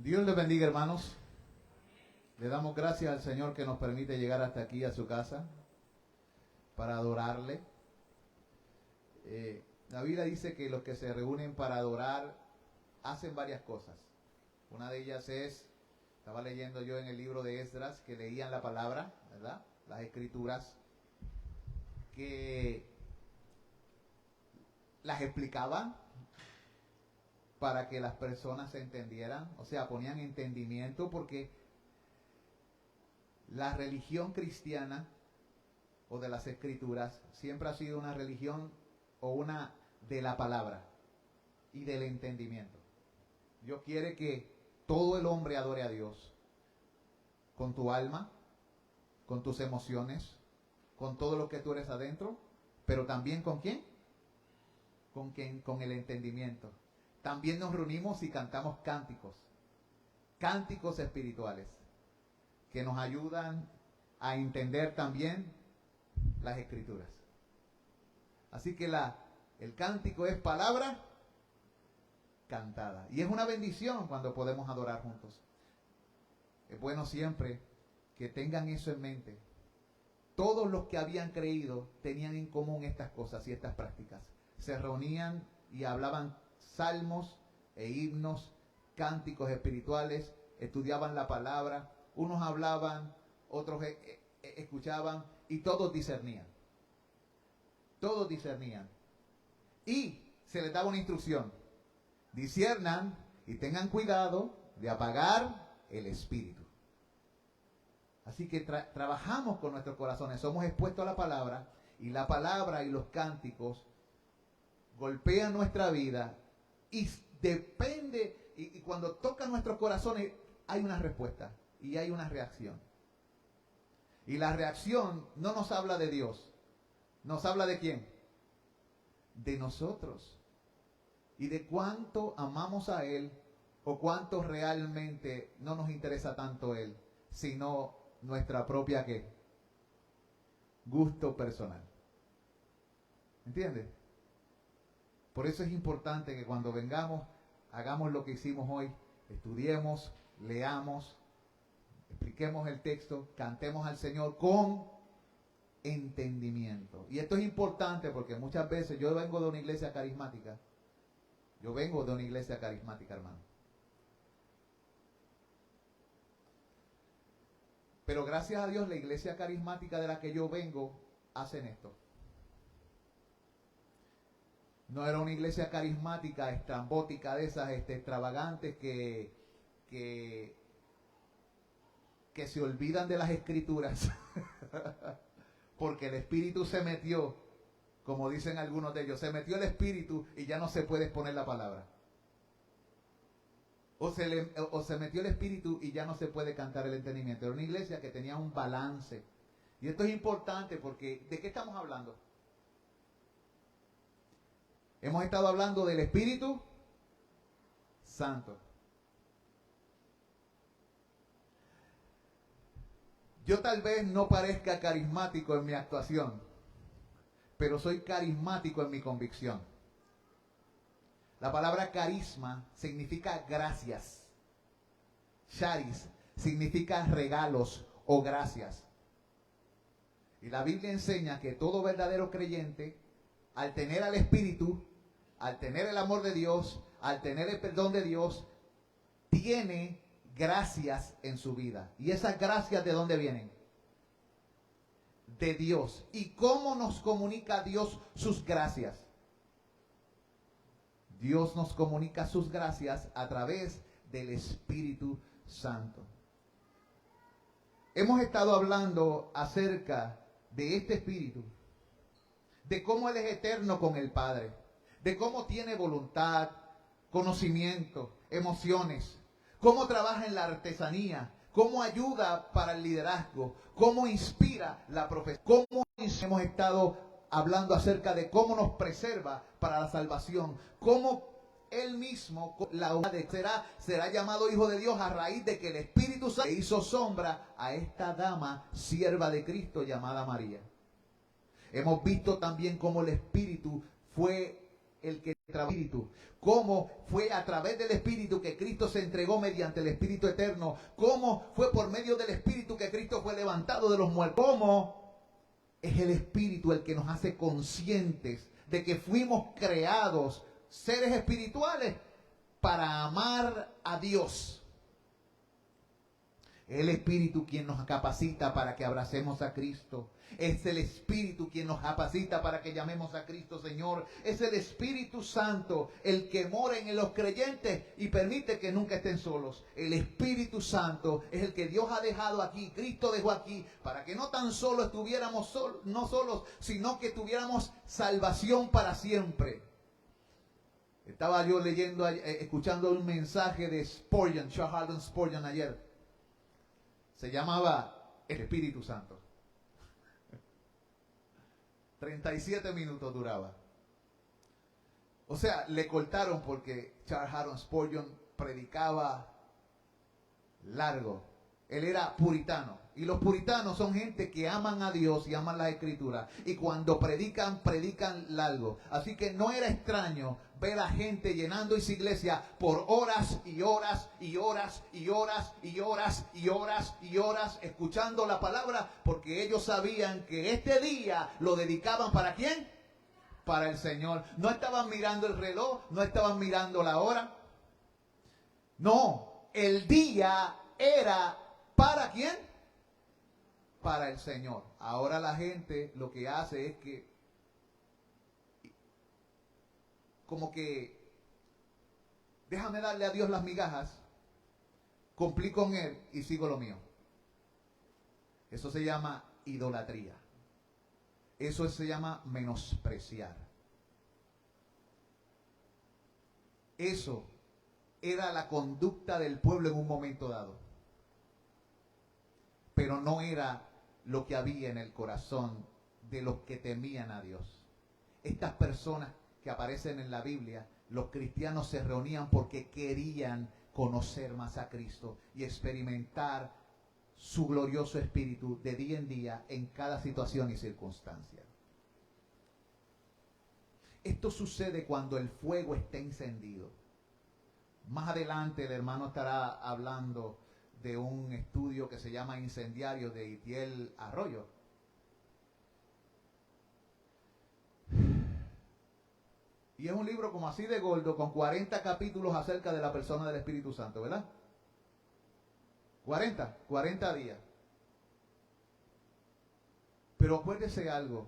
Dios les bendiga, hermanos. Le damos gracias al Señor que nos permite llegar hasta aquí a su casa para adorarle. La Biblia dice que los que se reúnen para adorar hacen varias cosas. Una de ellas es, estaba leyendo yo en el libro de Esdras, que leían la palabra, ¿verdad? Las escrituras, que las explicaban para que las personas se entendieran, o sea, ponían entendimiento, porque la religión cristiana o de las escrituras siempre ha sido una religión o una de la palabra y del entendimiento. Dios quiere que todo el hombre adore a Dios con tu alma, con tus emociones, con todo lo que tú eres adentro, pero también ¿con quién? Con el entendimiento. También nos reunimos y cantamos cánticos espirituales, que nos ayudan a entender también las escrituras. Así que el cántico es palabra cantada. Y es una bendición cuando podemos adorar juntos. Es bueno siempre que tengan eso en mente. Todos los que habían creído tenían en común estas cosas y estas prácticas. Se reunían y hablaban salmos e himnos, cánticos espirituales, estudiaban la palabra, unos hablaban, otros escuchaban y todos discernían. Todos discernían. Y se les daba una instrucción: disciernan y tengan cuidado de apagar el espíritu. Así que trabajamos con nuestros corazones, somos expuestos a la palabra, y la palabra y los cánticos golpean nuestra vida y depende, y cuando tocan nuestros corazones hay una respuesta y hay una reacción. Y la reacción no nos habla de Dios, nos habla de quién, de nosotros y de cuánto amamos a Él o cuánto realmente no nos interesa tanto Él, sino nuestra propia ¿qué? Gusto personal. ¿Entiendes? Por eso es importante que cuando vengamos, hagamos lo que hicimos hoy, estudiemos, leamos, expliquemos el texto, cantemos al Señor con entendimiento. Y esto es importante porque muchas veces yo vengo de una iglesia carismática. Hermano. Pero gracias a Dios la iglesia carismática de la que yo vengo hacen esto. No era una iglesia carismática, estrambótica, de esas extravagantes que se olvidan de las escrituras porque el espíritu se metió, como dicen algunos de ellos, se metió el espíritu y ya no se puede exponer la palabra. O se metió el espíritu y ya no se puede cantar el entendimiento. Era una iglesia que tenía un balance. Y esto es importante porque ¿de qué estamos hablando? Hemos estado hablando del Espíritu Santo. Yo tal vez no parezca carismático en mi actuación, pero soy carismático en mi convicción. La palabra carisma significa gracias. Charis significa regalos o gracias. Y la Biblia enseña que todo verdadero creyente, al tener al Espíritu, al tener el amor de Dios, al tener el perdón de Dios, tiene gracias en su vida. ¿Y esas gracias de dónde vienen? De Dios. ¿Y cómo nos comunica Dios sus gracias? Dios nos comunica sus gracias a través del Espíritu Santo. Hemos estado hablando acerca de este Espíritu, de cómo Él es eterno con el Padre, de cómo tiene voluntad, conocimiento, emociones, cómo trabaja en la artesanía, cómo ayuda para el liderazgo, cómo inspira la profesión, cómo hemos estado hablando acerca de cómo nos preserva para la salvación, cómo Él mismo será llamado Hijo de Dios a raíz de que el Espíritu Santo hizo sombra a esta dama, sierva de Cristo llamada María. Hemos visto también cómo el Espíritu fue el que trabaja el Espíritu. Cómo fue a través del Espíritu que Cristo se entregó mediante el Espíritu eterno. Cómo fue por medio del Espíritu que Cristo fue levantado de los muertos. Cómo es el Espíritu el que nos hace conscientes de que fuimos creados seres espirituales para amar a Dios. El Espíritu quien nos capacita para que abracemos a Cristo. Es el Espíritu quien nos capacita para que llamemos a Cristo Señor. Es el Espíritu Santo el que mora en los creyentes y permite que nunca estén solos. El Espíritu Santo es el que Dios ha dejado aquí, Cristo dejó aquí, para que no tan solo estuviéramos no solos, sino que tuviéramos salvación para siempre. Estaba yo leyendo, escuchando un mensaje de Spurgeon, Charles Haddon Spurgeon ayer. Se llamaba El Espíritu Santo. 37 minutos duraba. O sea, le cortaron porque Charles Haddon Spurgeon predicaba largo. Él era puritano. Y los puritanos son gente que aman a Dios y aman la Escritura. Y cuando predican, predican largo. Así que no era extraño ver a gente llenando esa iglesia por horas y horas y horas y horas y horas y horas y horas escuchando la palabra, porque ellos sabían que este día lo dedicaban ¿para quién? Para el Señor. No estaban mirando el reloj, no estaban mirando la hora. No, el día era ¿para quién? Para el Señor. Ahora la gente lo que hace es que como que déjame darle a Dios las migajas, cumplí con Él y sigo lo mío. Eso se llama idolatría. Eso se llama menospreciar. Eso era la conducta del pueblo en un momento dado. Pero no era lo que había en el corazón de los que temían a Dios. Estas personas que aparecen en la Biblia, los cristianos se reunían porque querían conocer más a Cristo y experimentar su glorioso espíritu de día en día en cada situación y circunstancia. Esto sucede cuando el fuego está encendido. Más adelante el hermano estará hablando de un estudio que se llama Incendiario de Itiel Arroyo. Y es un libro como así de gordo, con 40 capítulos acerca de la persona del Espíritu Santo, ¿verdad? 40 días. Pero acuérdese algo,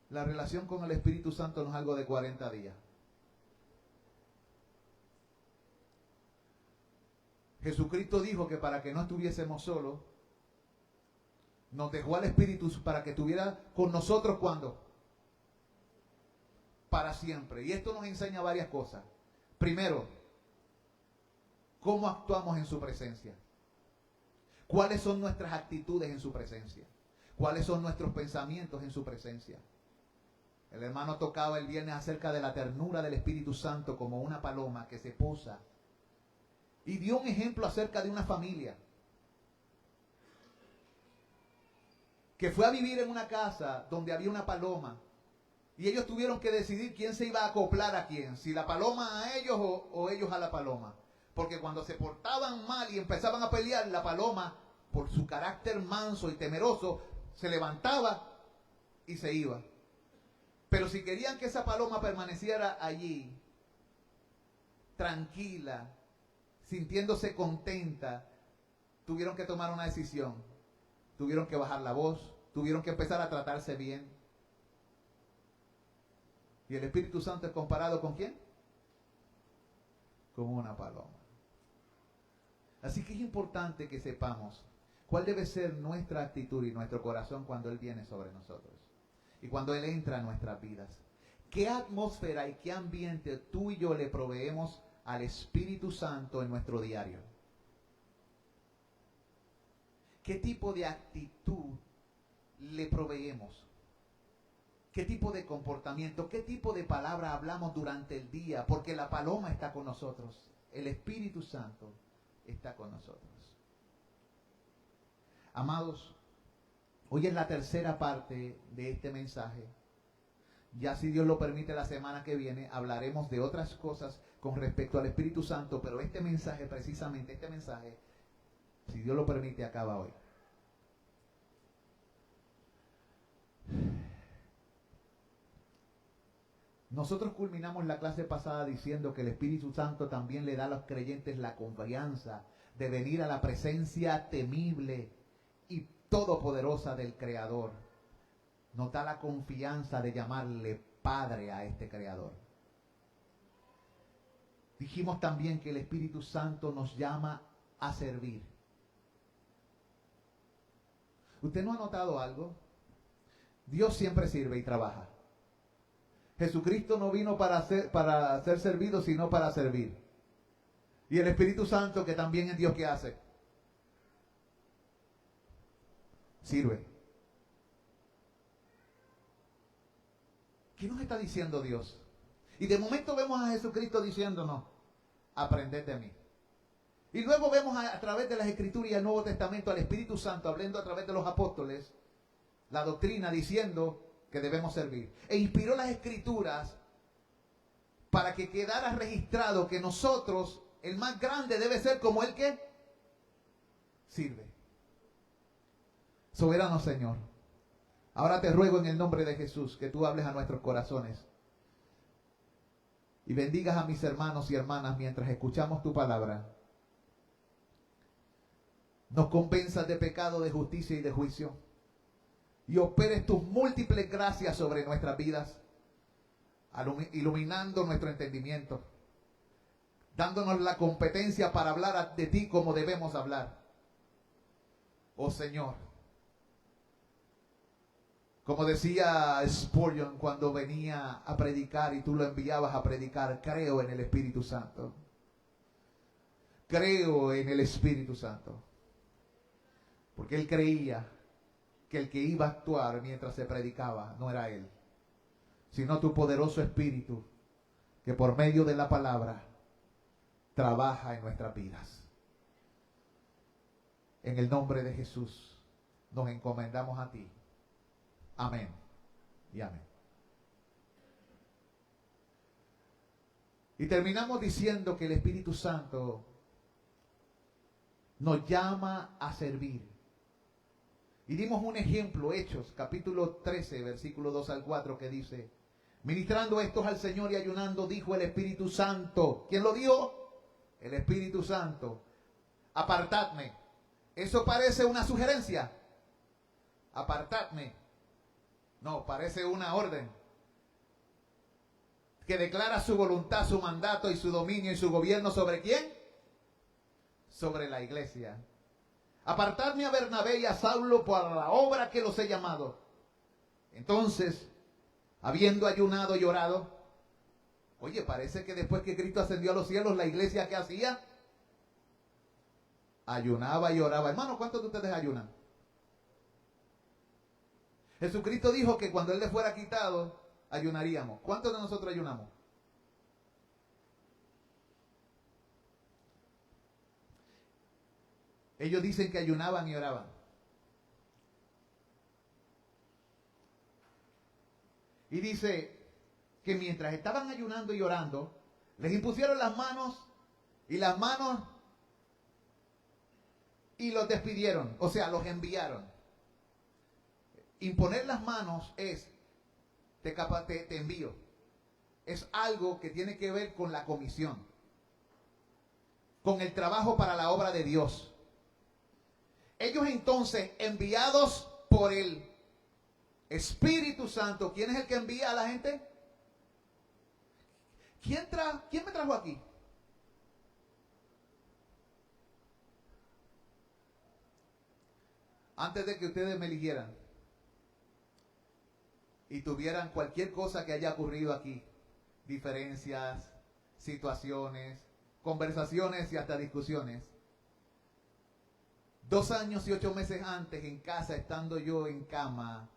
la relación con el Espíritu Santo no es algo de 40 días. Jesucristo dijo que para que no estuviésemos solos, nos dejó al Espíritu para que estuviera con nosotros ¿cuándo? Para siempre. Y esto nos enseña varias cosas. Primero, ¿cómo actuamos en su presencia? ¿Cuáles son nuestras actitudes en su presencia? ¿Cuáles son nuestros pensamientos en su presencia? El hermano tocaba el viernes acerca de la ternura del Espíritu Santo como una paloma que se posa. Y dio un ejemplo acerca de una familia que fue a vivir en una casa donde había una paloma. Y ellos tuvieron que decidir quién se iba a acoplar a quién, si la paloma a ellos o ellos a la paloma. Porque cuando se portaban mal y empezaban a pelear, la paloma, por su carácter manso y temeroso, se levantaba y se iba. Pero si querían que esa paloma permaneciera allí, tranquila, sintiéndose contenta, tuvieron que tomar una decisión. Tuvieron que bajar la voz, tuvieron que empezar a tratarse bien. ¿Y el Espíritu Santo es comparado con quién? Con una paloma. Así que es importante que sepamos cuál debe ser nuestra actitud y nuestro corazón cuando Él viene sobre nosotros. Y cuando Él entra en nuestras vidas. ¿Qué atmósfera y qué ambiente tú y yo le proveemos al Espíritu Santo en nuestro diario? ¿Qué tipo de actitud le proveemos? ¿Qué tipo de comportamiento? ¿Qué tipo de palabra hablamos durante el día? Porque la paloma está con nosotros. El Espíritu Santo está con nosotros. Amados, hoy es la tercera parte de este mensaje. Ya si Dios lo permite, la semana que viene hablaremos de otras cosas con respecto al Espíritu Santo, pero este mensaje, precisamente este mensaje, si Dios lo permite, acaba hoy. Nosotros culminamos la clase pasada diciendo que el Espíritu Santo también le da a los creyentes la confianza de venir a la presencia temible y todopoderosa del Creador. Nos da la confianza de llamarle Padre a este Creador. Dijimos también que el Espíritu Santo nos llama a servir. ¿Usted no ha notado algo? Dios siempre sirve y trabaja. Jesucristo no vino para ser servido, sino para servir. Y el Espíritu Santo, que también es Dios, que hace, sirve. ¿Qué nos está diciendo Dios? Y de momento vemos a Jesucristo diciéndonos, aprended de mí. Y luego vemos a través de las Escrituras y el Nuevo Testamento al Espíritu Santo hablando a través de los apóstoles la doctrina, diciendo que debemos servir. E inspiró las Escrituras para que quedara registrado que nosotros, el más grande debe ser como el que sirve. Soberano Señor, ahora te ruego en el nombre de Jesús que tú hables a nuestros corazones y bendigas a mis hermanos y hermanas mientras escuchamos tu palabra. Nos convenzas de pecado, de justicia y de juicio, y operes tus múltiples gracias sobre nuestras vidas, iluminando nuestro entendimiento, dándonos la competencia para hablar de ti como debemos hablar. Oh Señor, como decía Spurgeon cuando venía a predicar y tú lo enviabas a predicar, creo en el Espíritu Santo. Creo en el Espíritu Santo. Porque él creía que el que iba a actuar mientras se predicaba no era él, sino tu poderoso Espíritu, que por medio de la palabra trabaja en nuestras vidas. En el nombre de Jesús nos encomendamos a ti. Amén y amén. Y terminamos diciendo que el Espíritu Santo nos llama a servir. Y dimos un ejemplo, Hechos, capítulo 13, versículo 2 al 4, que dice: ministrando estos al Señor y ayunando, dijo el Espíritu Santo. ¿Quién lo dijo? El Espíritu Santo. Apartadme. ¿Eso parece una sugerencia? Apartadme. No, parece una orden que declara su voluntad, su mandato y su dominio y su gobierno. ¿Sobre quién? Sobre la iglesia. Apartadme a Bernabé y a Saulo para la obra que los he llamado. Entonces, habiendo ayunado y orado, oye, parece que después que Cristo ascendió a los cielos, la iglesia, ¿qué hacía? Ayunaba y oraba. Hermano, ¿cuántos de ustedes ayunan? Jesucristo dijo que cuando Él le fuera quitado, ayunaríamos. ¿Cuántos de nosotros ayunamos? Ellos dicen que ayunaban y oraban. Y dice que mientras estaban ayunando y orando, les impusieron las manos y los despidieron, o sea, los enviaron. Imponer las manos es, te envío. Es algo que tiene que ver con la comisión, con el trabajo para la obra de Dios. Ellos entonces, enviados por el Espíritu Santo, ¿quién es el que envía a la gente? ¿Quién me trajo aquí? Antes de que ustedes me eligieran y tuvieran cualquier cosa que haya ocurrido aquí, diferencias, situaciones, conversaciones y hasta discusiones, 2 años y 8 meses antes, en casa, estando yo en cama,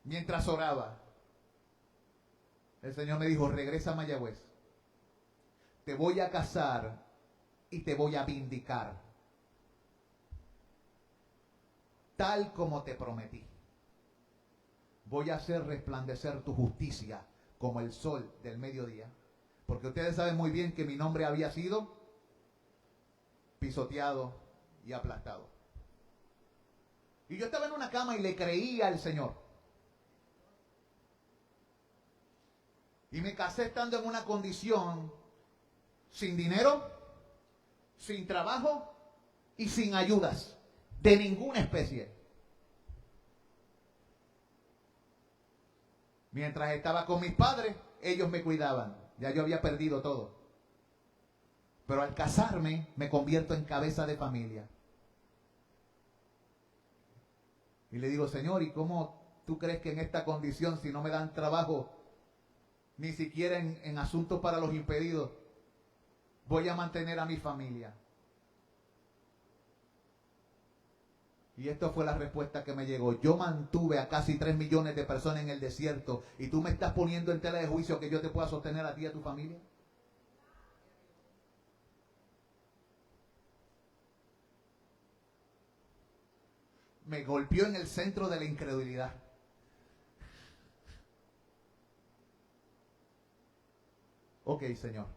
mientras oraba, el Señor me dijo: regresa a Mayagüez, te voy a casar y te voy a vindicar, tal como te prometí. voy a hacer resplandecer tu justicia como el sol del mediodía. Porque ustedes saben muy bien que mi nombre había sido pisoteado y aplastado. Y yo estaba en una cama y le creía al Señor. Y me casé estando en una condición sin dinero, sin trabajo y sin ayudas de ninguna especie. Mientras estaba con mis padres, ellos me cuidaban. Ya yo había perdido todo. Pero al casarme, me convierto en cabeza de familia. Y le digo, Señor, ¿y cómo tú crees que en esta condición, si no me dan trabajo, ni siquiera en asuntos para los impedidos, voy a mantener a mi familia? Y esto fue la respuesta que me llegó. Yo mantuve a casi 3 millones de personas en el desierto y tú me estás poniendo en tela de juicio que yo te pueda sostener a ti y a tu familia. Me golpeó en el centro de la incredulidad. Ok, Señor.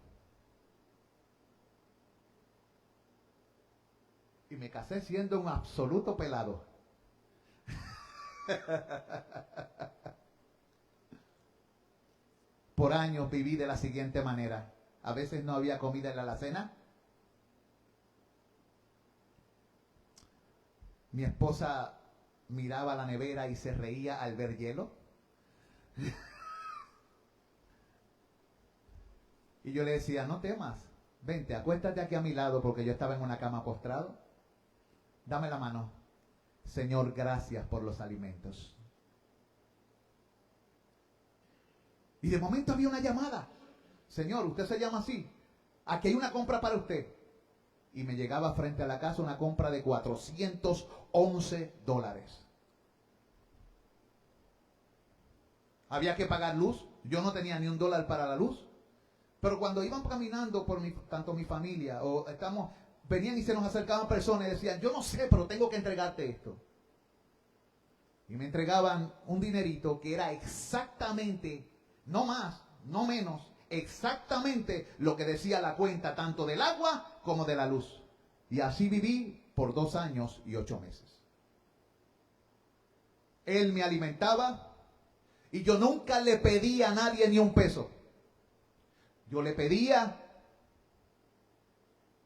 Y me casé siendo un absoluto pelado. Por años viví de la siguiente manera. A veces no había comida en la alacena. Mi esposa miraba la nevera y se reía al ver hielo. Y yo le decía, no temas, vente, acuéstate aquí a mi lado, porque yo estaba en una cama postrado. Dame la mano. Señor, gracias por los alimentos. Y de momento había una llamada. Señor, usted se llama así. Aquí hay una compra para usted. Y me llegaba frente a la casa una compra de $411. Había que pagar luz. Yo no tenía ni $1 para la luz. Pero cuando iban caminando por tanto mi familia, venían y se nos acercaban personas y decían, yo no sé, pero tengo que entregarte esto. Y me entregaban un dinerito que era exactamente, no más, no menos, exactamente lo que decía la cuenta, tanto del agua como de la luz. Y así viví por 2 años y 8 meses. Él me alimentaba y yo nunca le pedí a nadie ni un peso. Yo le pedía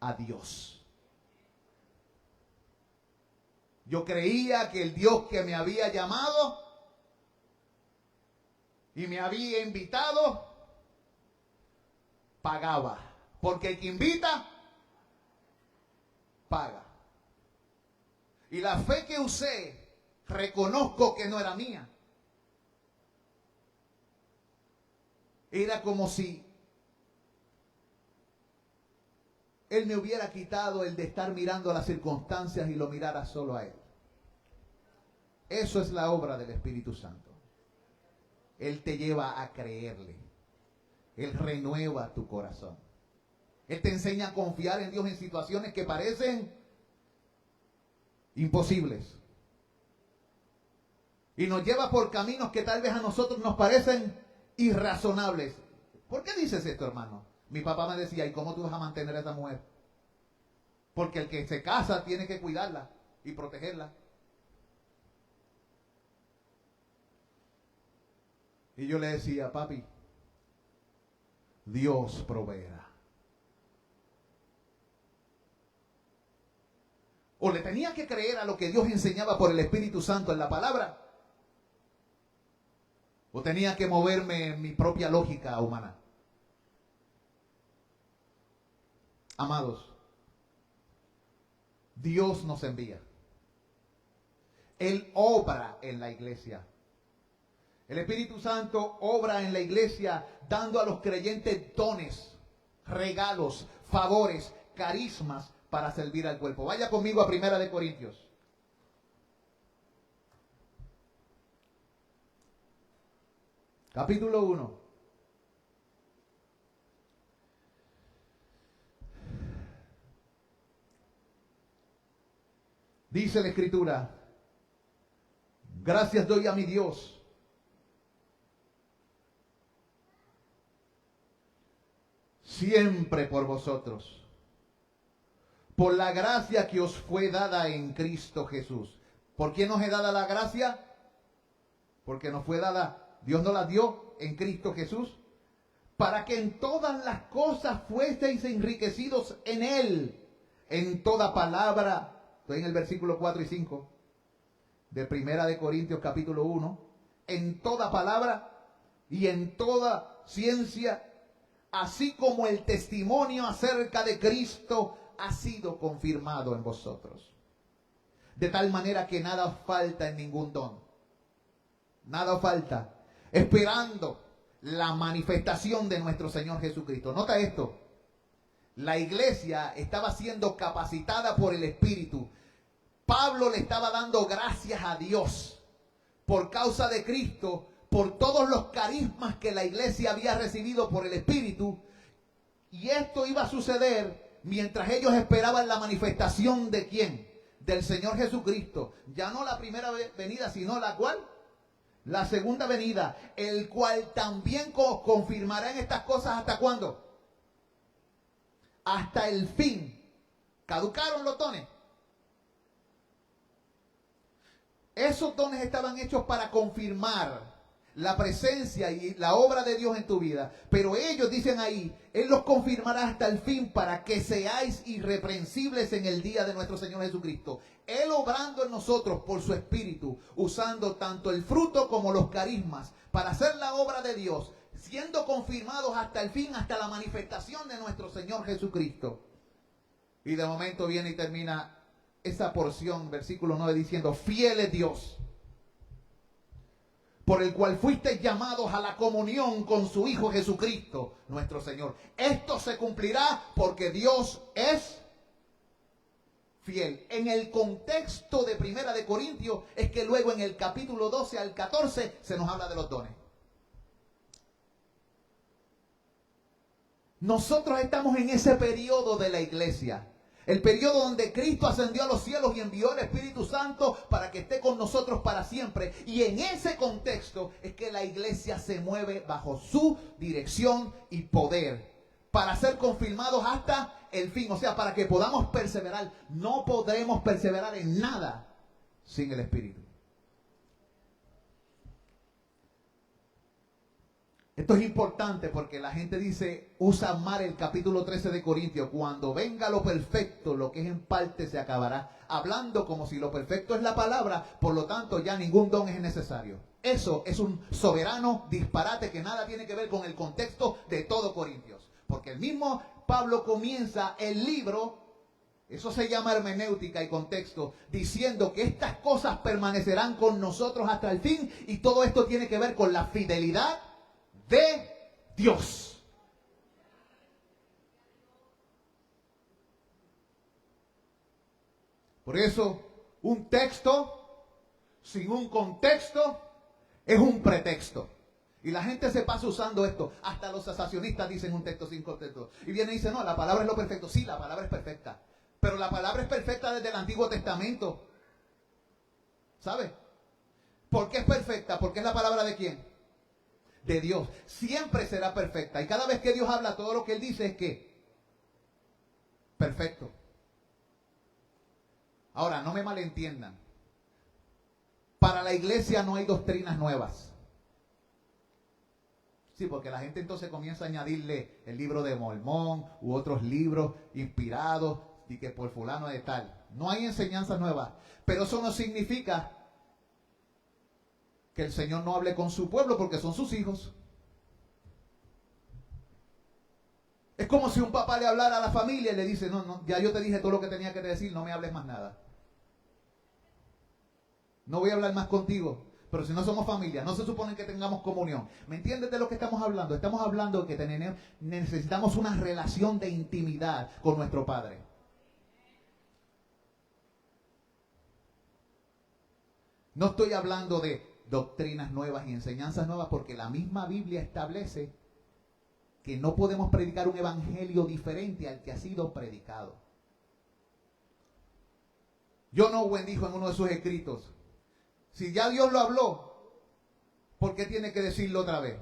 a Dios. Yo creía que el Dios que me había llamado y me había invitado, pagaba. Porque el que invita, paga. Y la fe que usé, reconozco que no era mía. Era como si Él me hubiera quitado el de estar mirando las circunstancias y lo mirara solo a Él. Eso es la obra del Espíritu Santo. Él te lleva a creerle. Él renueva tu corazón. Él te enseña a confiar en Dios en situaciones que parecen imposibles. Y nos lleva por caminos que tal vez a nosotros nos parecen irrazonables. ¿Por qué dices esto, hermano? Mi papá me decía, ¿y cómo tú vas a mantener a esa mujer? Porque el que se casa tiene que cuidarla y protegerla. Y yo le decía, papi, Dios proveerá. O le tenía que creer a lo que Dios enseñaba por el Espíritu Santo en la palabra, o tenía que moverme en mi propia lógica humana. Amados, Dios nos envía. Él obra en la iglesia. El Espíritu Santo obra en la iglesia dando a los creyentes dones, regalos, favores, carismas para servir al cuerpo. Vaya conmigo a 1 Corintios. Capítulo 1. Dice la Escritura, gracias doy a mi Dios siempre por vosotros, por la gracia que os fue dada en Cristo Jesús. ¿Por quién nos es dada la gracia? Porque nos fue dada, Dios nos la dio en Cristo Jesús, para que en todas las cosas fueseis enriquecidos en Él, en toda palabra. Estoy en el versículo 4 y 5 de Primera de Corintios capítulo 1. En toda palabra y en toda ciencia, así como el testimonio acerca de Cristo ha sido confirmado en vosotros. De tal manera que nada os falta en ningún don. Nada os falta. Esperando la manifestación de nuestro Señor Jesucristo. Nota esto. La iglesia estaba siendo capacitada por el Espíritu. Pablo le estaba dando gracias a Dios por causa de Cristo, por todos los carismas que la iglesia había recibido por el Espíritu. Y esto iba a suceder mientras ellos esperaban la manifestación de ¿quién? Del Señor Jesucristo. Ya no la primera venida, sino la cual, la segunda venida, el cual también confirmará en estas cosas. ¿Hasta cuándo? Hasta el fin. ¿Caducaron los dones? Esos dones estaban hechos para confirmar la presencia y la obra de Dios en tu vida. Pero ellos dicen ahí, Él los confirmará hasta el fin para que seáis irreprensibles en el día de nuestro Señor Jesucristo. Él obrando en nosotros por su Espíritu, usando tanto el fruto como los carismas para hacer la obra de Dios, siendo confirmados hasta el fin, hasta la manifestación de nuestro Señor Jesucristo. Y de momento viene y termina esa porción, versículo 9, diciendo, fiel es Dios, por el cual fuisteis llamados a la comunión con su Hijo Jesucristo, nuestro Señor. Esto se cumplirá porque Dios es fiel. En el contexto de Primera de Corintios es que luego en el capítulo 12 al 14 se nos habla de los dones. Nosotros estamos en ese periodo de la iglesia. El periodo donde Cristo ascendió a los cielos y envió el Espíritu Santo para que esté con nosotros para siempre. Y en ese contexto es que la iglesia se mueve bajo su dirección y poder para ser confirmados hasta el fin. O sea, para que podamos perseverar. No podremos perseverar en nada sin el Espíritu. Esto es importante porque la gente dice, usa mal el capítulo 13 de Corintios, cuando venga lo perfecto, lo que es en parte se acabará, hablando como si lo perfecto es la palabra, por lo tanto ya ningún don es necesario. Eso es un soberano disparate que nada tiene que ver con el contexto de todo Corintios. Porque el mismo Pablo comienza el libro, eso se llama hermenéutica y contexto, diciendo que estas cosas permanecerán con nosotros hasta el fin, y todo esto tiene que ver con la fidelidad de Dios. Por eso, un texto sin un contexto es un pretexto. Y la gente se pasa usando esto. Hasta los cesacionistas dicen un texto sin contexto. Y viene y dice, no, la palabra es lo perfecto. Sí, la palabra es perfecta. Pero la palabra es perfecta desde el Antiguo Testamento. ¿Sabe? ¿Por qué es perfecta? Porque es la palabra de ¿quién? De Dios. Siempre será perfecta. Y cada vez que Dios habla, todo lo que Él dice es que perfecto. Ahora, no me malentiendan. Para la iglesia no hay doctrinas nuevas. Sí, porque la gente entonces comienza a añadirle el libro de Mormón u otros libros inspirados y que por fulano de tal. No hay enseñanzas nuevas. Pero eso no significa que el Señor no hable con su pueblo, porque son sus hijos. Es como si un papá le hablara a la familia y le dice, no, ya yo te dije todo lo que tenía que decir, no me hables más nada. No voy a hablar más contigo. Pero si no somos familia, no se supone que tengamos comunión. ¿Me entiendes de lo que estamos hablando? Estamos hablando de que necesitamos una relación de intimidad con nuestro Padre. No estoy hablando de doctrinas nuevas y enseñanzas nuevas, porque la misma Biblia establece que no podemos predicar un evangelio diferente al que ha sido predicado. John Owen dijo en uno de sus escritos, si ya Dios lo habló, ¿por qué tiene que decirlo otra vez?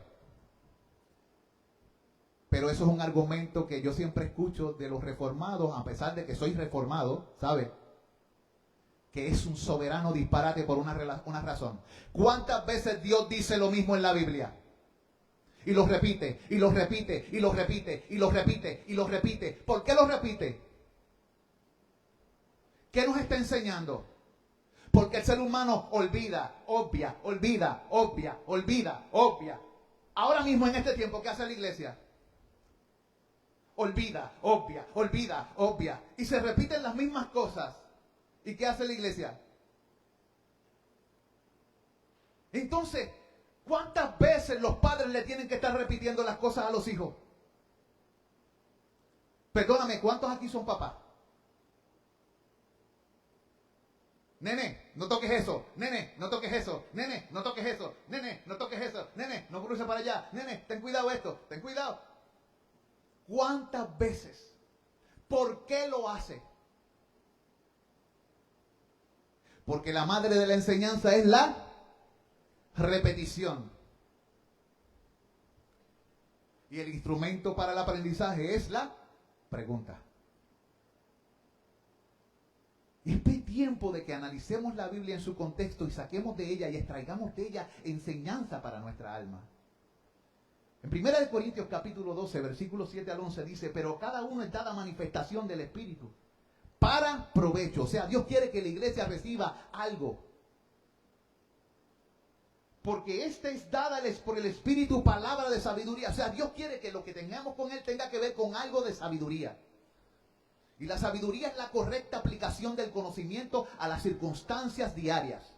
Pero eso es un argumento que yo siempre escucho de los reformados, a pesar de que soy reformado, ¿sabe? Que es un soberano disparate por una razón. ¿Cuántas veces Dios dice lo mismo en la Biblia? Y lo repite, y lo repite, y lo repite, y lo repite, y lo repite. ¿Por qué lo repite? ¿Qué nos está enseñando? Porque el ser humano olvida, obvia. Ahora mismo en este tiempo, ¿qué hace la iglesia? Olvida. Y se repiten las mismas cosas. ¿Y qué hace la iglesia? Entonces, ¿cuántas veces los padres le tienen que estar repitiendo las cosas a los hijos? Perdóname, ¿cuántos aquí son papás? Nene, no toques eso. Nene, no toques eso. Nene, no toques eso. Nene, no toques eso. Nene, no cruces para allá. Nene, ten cuidado esto. Ten cuidado. ¿Cuántas veces? ¿Por qué lo hace? Porque la madre de la enseñanza es la repetición. Y el instrumento para el aprendizaje es la pregunta. Y es tiempo de que analicemos la Biblia en su contexto y saquemos de ella y extraigamos de ella enseñanza para nuestra alma. En 1 Corintios capítulo 12, versículos 7 al 11 dice, pero cada uno es dada manifestación del Espíritu para provecho. O sea, Dios quiere que la iglesia reciba algo. Porque esta es dada por el Espíritu palabra de sabiduría. O sea, Dios quiere que lo que tengamos con Él tenga que ver con algo de sabiduría. Y la sabiduría es la correcta aplicación del conocimiento a las circunstancias diarias.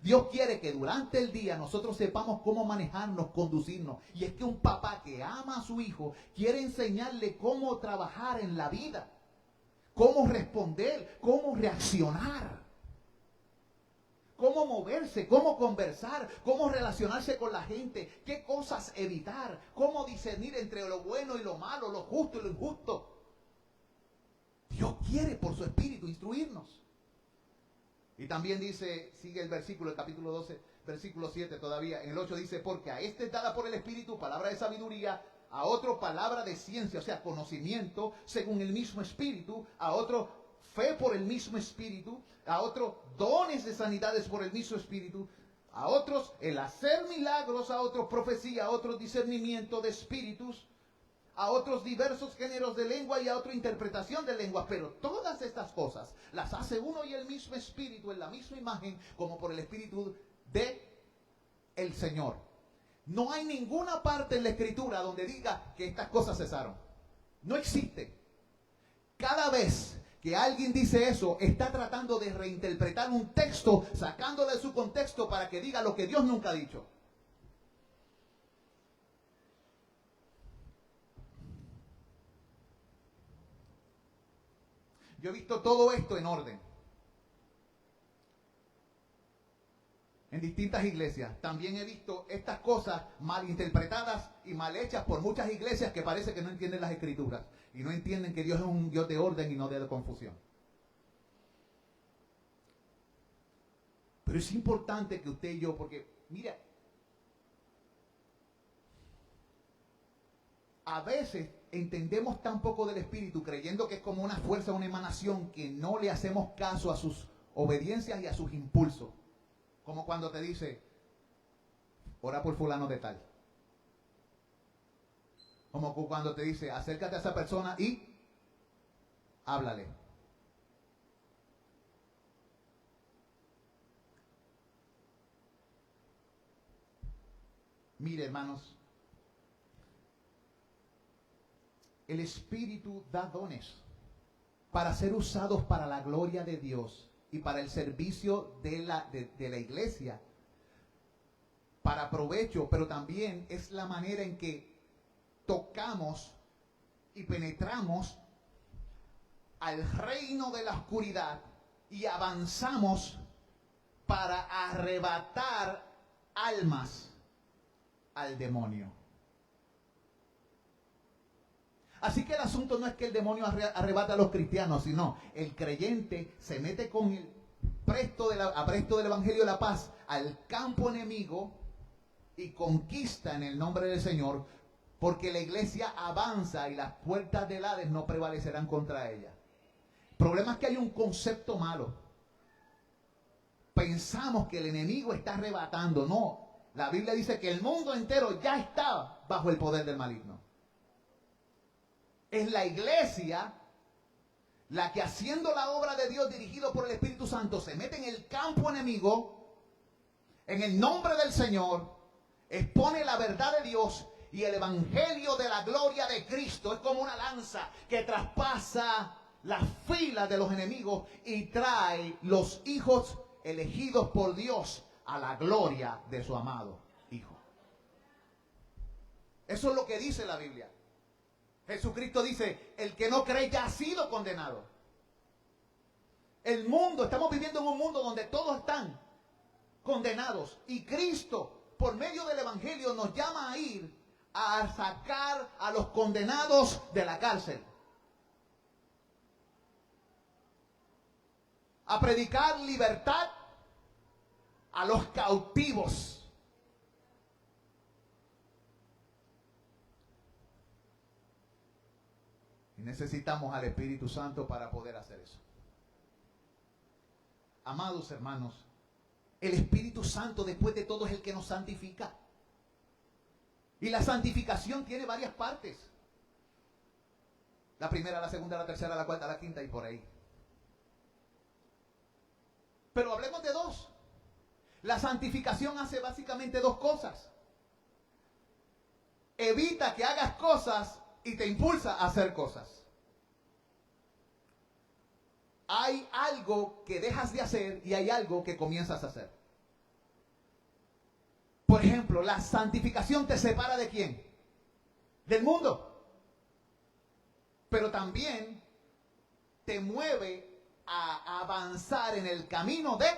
Dios quiere que durante el día nosotros sepamos cómo manejarnos, conducirnos. Y es que un papá que ama a su hijo quiere enseñarle cómo trabajar en la vida. Cómo responder, cómo reaccionar. Cómo moverse, cómo conversar, cómo relacionarse con la gente. Qué cosas evitar. Cómo discernir entre lo bueno y lo malo, lo justo y lo injusto. Dios quiere por su Espíritu instruirnos. Y también dice, sigue el versículo, el capítulo 12, versículo 7 todavía. En el 8 dice, porque a este es dada por el Espíritu palabra de sabiduría, a otro palabra de ciencia, o sea, conocimiento según el mismo Espíritu, a otro fe por el mismo Espíritu, a otro dones de sanidades por el mismo Espíritu, a otros el hacer milagros, a otros profecía, a otros discernimiento de espíritus, a otros diversos géneros de lengua y a otra interpretación de lenguas. Pero todas estas cosas las hace uno y el mismo Espíritu en la misma imagen, como por el Espíritu de el Señor. No hay ninguna parte en la Escritura donde diga que estas cosas cesaron. No existe. Cada vez que alguien dice eso, está tratando de reinterpretar un texto, sacándolo de su contexto para que diga lo que Dios nunca ha dicho. Yo he visto todo esto en orden. En distintas iglesias. También he visto estas cosas mal interpretadas y mal hechas por muchas iglesias que parece que no entienden las Escrituras. Y no entienden que Dios es un Dios de orden y no de confusión. Pero es importante que usted y yo, porque, mira, a veces entendemos tan poco del Espíritu creyendo que es como una fuerza, una emanación, que no le hacemos caso a sus obediencias y a sus impulsos. Como cuando te dice, ora por fulano de tal. Como cuando te dice, acércate a esa persona y háblale. Mire, hermanos, el Espíritu da dones para ser usados para la gloria de Dios y para el servicio de la iglesia, para provecho, pero también es la manera en que tocamos y penetramos al reino de la oscuridad y avanzamos para arrebatar almas al demonio. Así que el asunto no es que el demonio arrebata a los cristianos, sino el creyente se mete con el apresto del Evangelio de la Paz al campo enemigo y conquista en el nombre del Señor porque la iglesia avanza y las puertas del Hades no prevalecerán contra ella. El problema es que hay un concepto malo. Pensamos que el enemigo está arrebatando. No, la Biblia dice que el mundo entero ya está bajo el poder del maligno. Es la iglesia la que, haciendo la obra de Dios dirigido por el Espíritu Santo, se mete en el campo enemigo, en el nombre del Señor, expone la verdad de Dios, y el evangelio de la gloria de Cristo es como una lanza que traspasa las filas de los enemigos y trae los hijos elegidos por Dios a la gloria de su amado Hijo. Eso es lo que dice la Biblia. Jesucristo dice, el que no cree ya ha sido condenado. El mundo, estamos viviendo en un mundo donde todos están condenados. Y Cristo, por medio del evangelio, nos llama a ir a sacar a los condenados de la cárcel. A predicar libertad a los cautivos. Y necesitamos al Espíritu Santo para poder hacer eso. Amados hermanos, el Espíritu Santo, después de todo, es el que nos santifica. Y la santificación tiene varias partes. La primera, la segunda, la tercera, la cuarta, la quinta y por ahí. Pero hablemos de dos. La santificación hace básicamente dos cosas. Evita que hagas cosas y te impulsa a hacer cosas. Hay algo que dejas de hacer y hay algo que comienzas a hacer. Por ejemplo, la santificación te separa ¿de quién? Del mundo. Pero también te mueve a avanzar en el camino de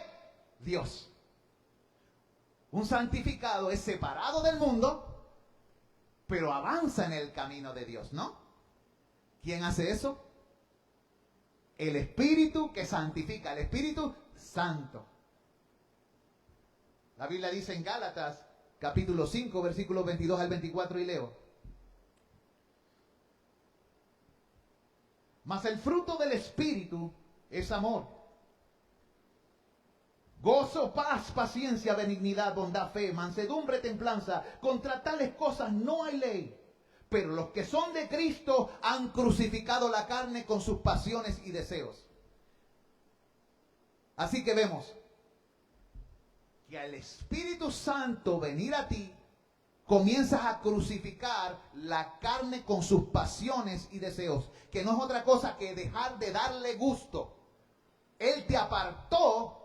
Dios. Un santificado es separado del mundo, pero avanza en el camino de Dios, ¿no? ¿Quién hace eso? El Espíritu que santifica, el Espíritu Santo. La Biblia dice en Gálatas, capítulo 5, versículos 22 al 24, y leo. Mas el fruto del Espíritu es amor, gozo, paz, paciencia, benignidad, bondad, fe, mansedumbre, templanza. Contra tales cosas no hay ley. Pero los que son de Cristo han crucificado la carne con sus pasiones y deseos. Así que vemos que al Espíritu Santo venir a ti, comienzas a crucificar la carne con sus pasiones y deseos, que no es otra cosa que dejar de darle gusto. Él te apartó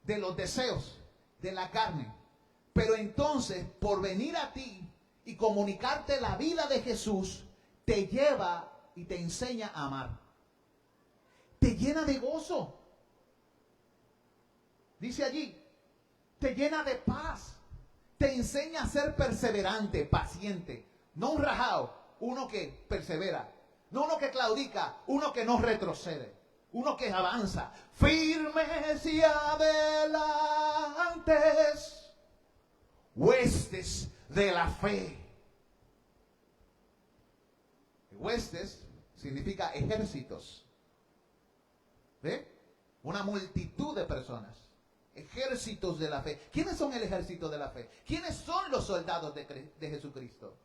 de los deseos de la carne. Pero entonces, por venir a ti y comunicarte la vida de Jesús, te lleva y te enseña a amar. Te llena de gozo. Dice allí, te llena de paz. Te enseña a ser perseverante, paciente. No un rajado, uno que persevera. No uno que claudica, uno que no retrocede. Uno que avanza. Firmes y adelantes, huestes de la fe. Huestes significa ejércitos. ¿Ve? Una multitud de personas. Ejércitos de la fe. ¿Quiénes son el ejército de la fe? ¿Quiénes son los soldados de Jesucristo?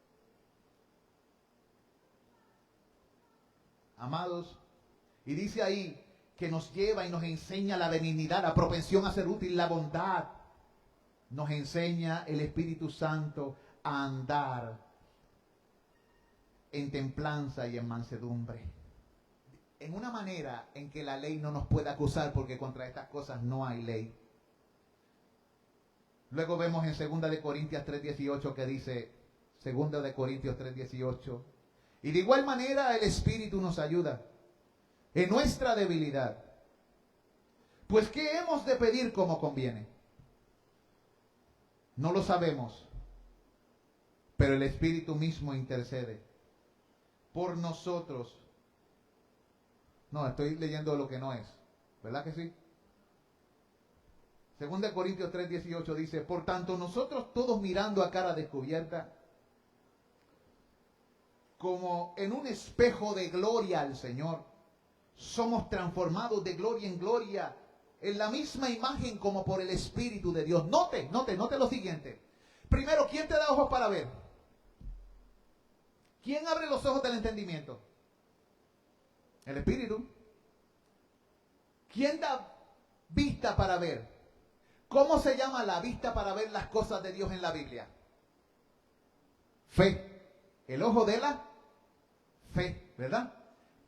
Amados, y dice ahí que nos lleva y nos enseña la benignidad, la propensión a ser útil, la bondad. Nos enseña el Espíritu Santo a andar en templanza y en mansedumbre. En una manera en que la ley no nos puede acusar, porque contra estas cosas no hay ley. Luego vemos en 2 de Corintios 3:18 que dice, 2 de Corintios 3:18, y de igual manera el Espíritu nos ayuda en nuestra debilidad. Pues ¿qué hemos de pedir como conviene? No lo sabemos, pero el Espíritu mismo intercede por nosotros. No, estoy leyendo lo que no es, ¿verdad que sí? 2 de Corintios 3:18 dice, por tanto nosotros todos mirando a cara descubierta, como en un espejo de gloria al Señor. Somos transformados de gloria en gloria, en la misma imagen como por el Espíritu de Dios. Note lo siguiente. Primero, ¿quién te da ojos para ver? ¿Quién abre los ojos del entendimiento? El Espíritu. ¿Quién da vista para ver? ¿Cómo se llama la vista para ver las cosas de Dios en la Biblia? Fe. El ojo de la fe, ¿verdad?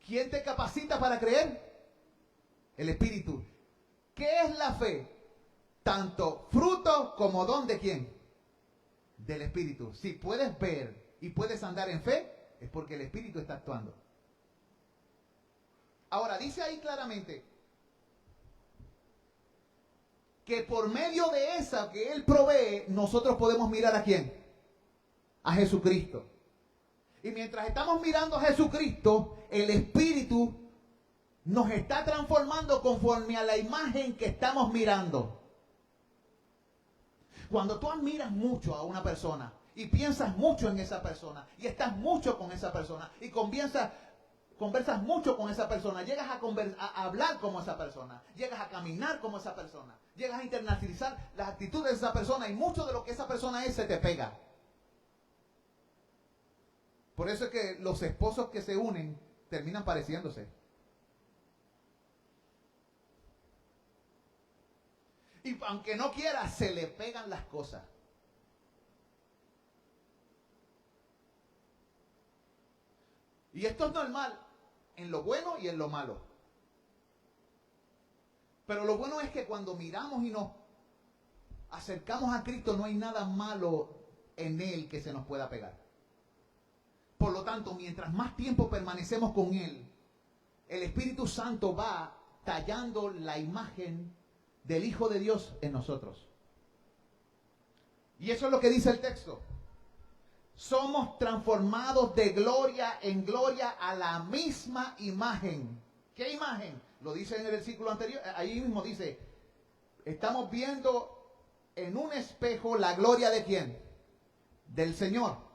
¿Quién te capacita para creer? El Espíritu. ¿Qué es la fe? Tanto fruto como don de quién? Del Espíritu. Si puedes ver y puedes andar en fe, es porque el Espíritu está actuando. Ahora, dice ahí claramente que por medio de esa que Él provee, nosotros podemos mirar ¿a quién? A Jesucristo. Y mientras estamos mirando a Jesucristo, el Espíritu nos está transformando conforme a la imagen que estamos mirando. Cuando tú admiras mucho a una persona y piensas mucho en esa persona y estás mucho con esa persona y conversas mucho con esa persona, llegas a hablar como esa persona, llegas a caminar como esa persona, llegas a internalizar las actitudes de esa persona y mucho de lo que esa persona es se te pega. Por eso es que los esposos que se unen terminan pareciéndose. Y aunque no quiera, se le pegan las cosas. Y esto es normal en lo bueno y en lo malo. Pero lo bueno es que cuando miramos y nos acercamos a Cristo, no hay nada malo en Él que se nos pueda pegar. Por lo tanto, mientras más tiempo permanecemos con Él, el Espíritu Santo va tallando la imagen del Hijo de Dios en nosotros. Y eso es lo que dice el texto. Somos transformados de gloria en gloria a la misma imagen. ¿Qué imagen? Lo dice en el versículo anterior. Ahí mismo dice, estamos viendo en un espejo la gloria de ¿quién? Del Señor.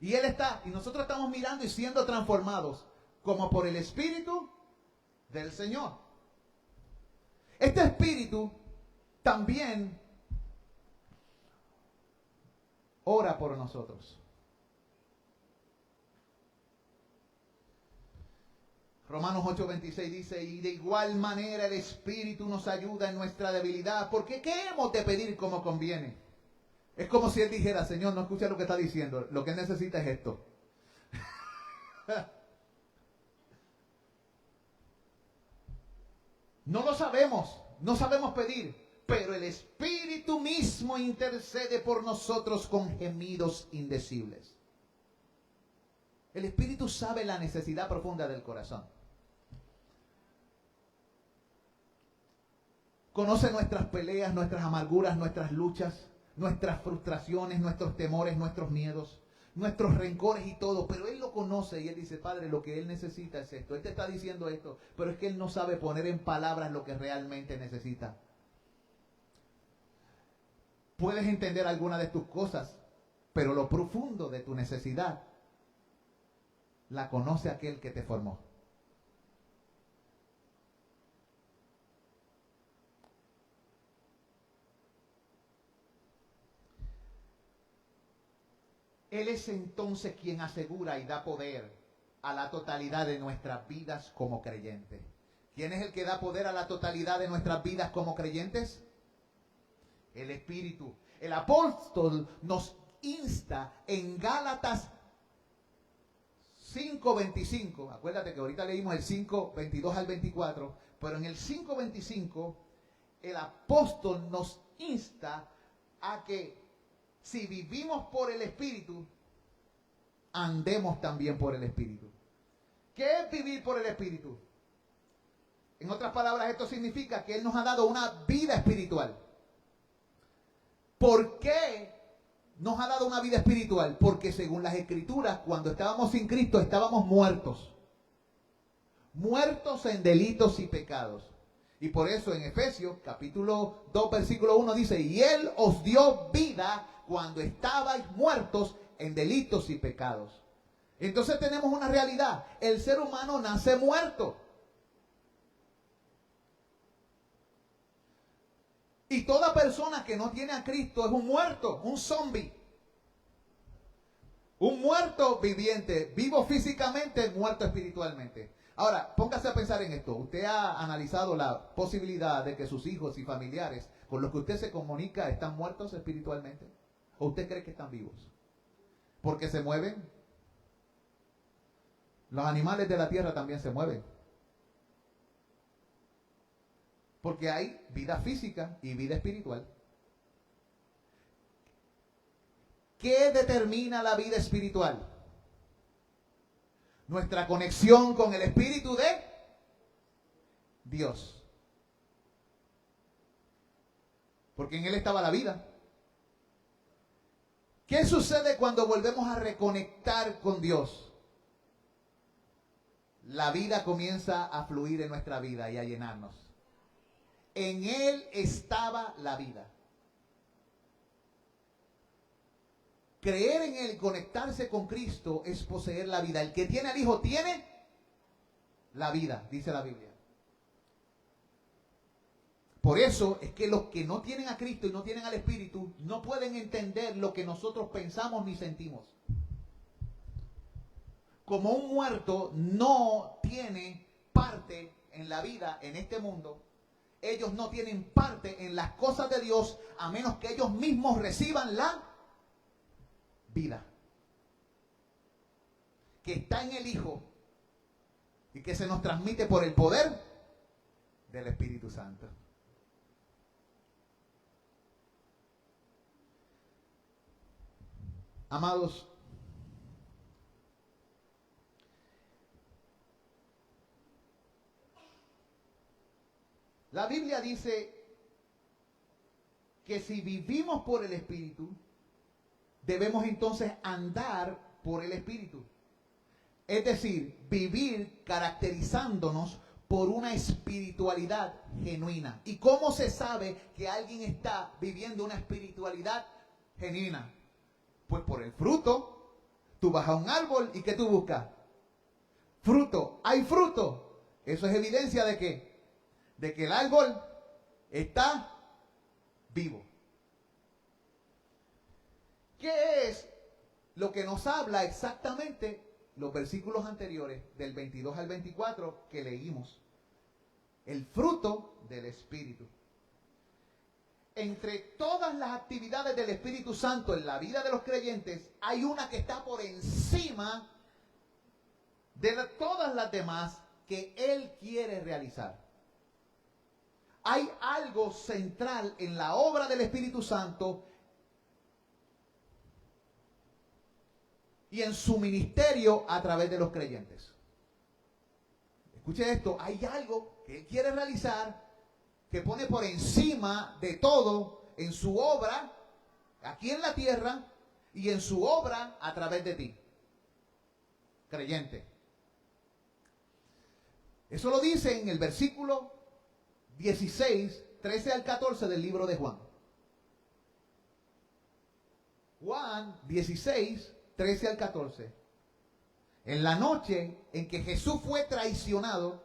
Y nosotros estamos mirando y siendo transformados como por el Espíritu del Señor. Este Espíritu también ora por nosotros. Romanos 8:26 dice, y de igual manera el Espíritu nos ayuda en nuestra debilidad, porque ¿qué hemos de pedir como conviene? Es como si Él dijera, Señor, no escucha lo que está diciendo, lo que Él necesita es esto. No lo sabemos, no sabemos pedir, pero el Espíritu mismo intercede por nosotros con gemidos indecibles. El Espíritu sabe la necesidad profunda del corazón. Conoce nuestras peleas, nuestras amarguras, nuestras luchas, nuestras frustraciones, nuestros temores, nuestros miedos, nuestros rencores y todo, pero Él lo conoce y Él dice, Padre, lo que Él necesita es esto. Él te está diciendo esto, pero es que Él no sabe poner en palabras lo que realmente necesita. Puedes entender alguna de tus cosas, pero lo profundo de tu necesidad la conoce aquel que te formó. Él es entonces quien asegura y da poder a la totalidad de nuestras vidas como creyentes. ¿Quién es el que da poder a la totalidad de nuestras vidas como creyentes? El Espíritu. El apóstol nos insta en Gálatas 5:25. Acuérdate que ahorita leímos el 5:22 al 24, pero en el 5:25 el apóstol nos insta a que si vivimos por el Espíritu, andemos también por el Espíritu. ¿Qué es vivir por el Espíritu? En otras palabras, esto significa que Él nos ha dado una vida espiritual. ¿Por qué nos ha dado una vida espiritual? Porque según las Escrituras, cuando estábamos sin Cristo, estábamos muertos. Muertos en delitos y pecados. Y por eso en Efesios, capítulo 2, versículo 1 dice, y Él os dio vida cuando estabais muertos en delitos y pecados. Entonces tenemos una realidad. El ser humano nace muerto. Y toda persona que no tiene a Cristo es un muerto, un zombie. Un muerto viviente, vivo físicamente, muerto espiritualmente. Ahora, póngase a pensar en esto. ¿Usted ha analizado la posibilidad de que sus hijos y familiares con los que usted se comunica están muertos espiritualmente? ¿O usted cree que están vivos? Porque se mueven. Los animales de la tierra también se mueven. Porque hay vida física y vida espiritual. ¿Qué determina la vida espiritual? Nuestra conexión con el Espíritu de Dios. Porque en Él estaba la vida. ¿Qué sucede cuando volvemos a reconectar con Dios? La vida comienza a fluir en nuestra vida y a llenarnos. En Él estaba la vida. Creer en Él, conectarse con Cristo es poseer la vida. El que tiene al Hijo tiene la vida, dice la Biblia. Por eso es que los que no tienen a Cristo y no tienen al Espíritu no pueden entender lo que nosotros pensamos ni sentimos. Como un muerto no tiene parte en la vida, en este mundo, ellos no tienen parte en las cosas de Dios a menos que ellos mismos reciban la vida que está en el Hijo y que se nos transmite por el poder del Espíritu Santo. Amados, la Biblia dice que si vivimos por el Espíritu, debemos entonces andar por el Espíritu. Es decir, vivir caracterizándonos por una espiritualidad genuina. ¿Y cómo se sabe que alguien está viviendo una espiritualidad genuina? Pues por el fruto. Tú vas a un árbol y ¿qué tú buscas? Fruto. ¿Hay fruto? Eso es evidencia de ¿qué? De que el árbol está vivo. ¿Qué es lo que nos habla exactamente los versículos anteriores del 22 al 24 que leímos? El fruto del Espíritu. Entre todas las actividades del Espíritu Santo en la vida de los creyentes, hay una que está por encima de todas las demás que Él quiere realizar. Hay algo central en la obra del Espíritu Santo y en su ministerio a través de los creyentes. Escuche esto, hay algo que Él quiere realizar que pone por encima de todo en su obra aquí en la tierra y en su obra a través de ti, creyente. Eso lo dice en el versículo 16, 13 al 14 del libro de Juan. Juan 16, 13 al 14. En la noche en que Jesús fue traicionado,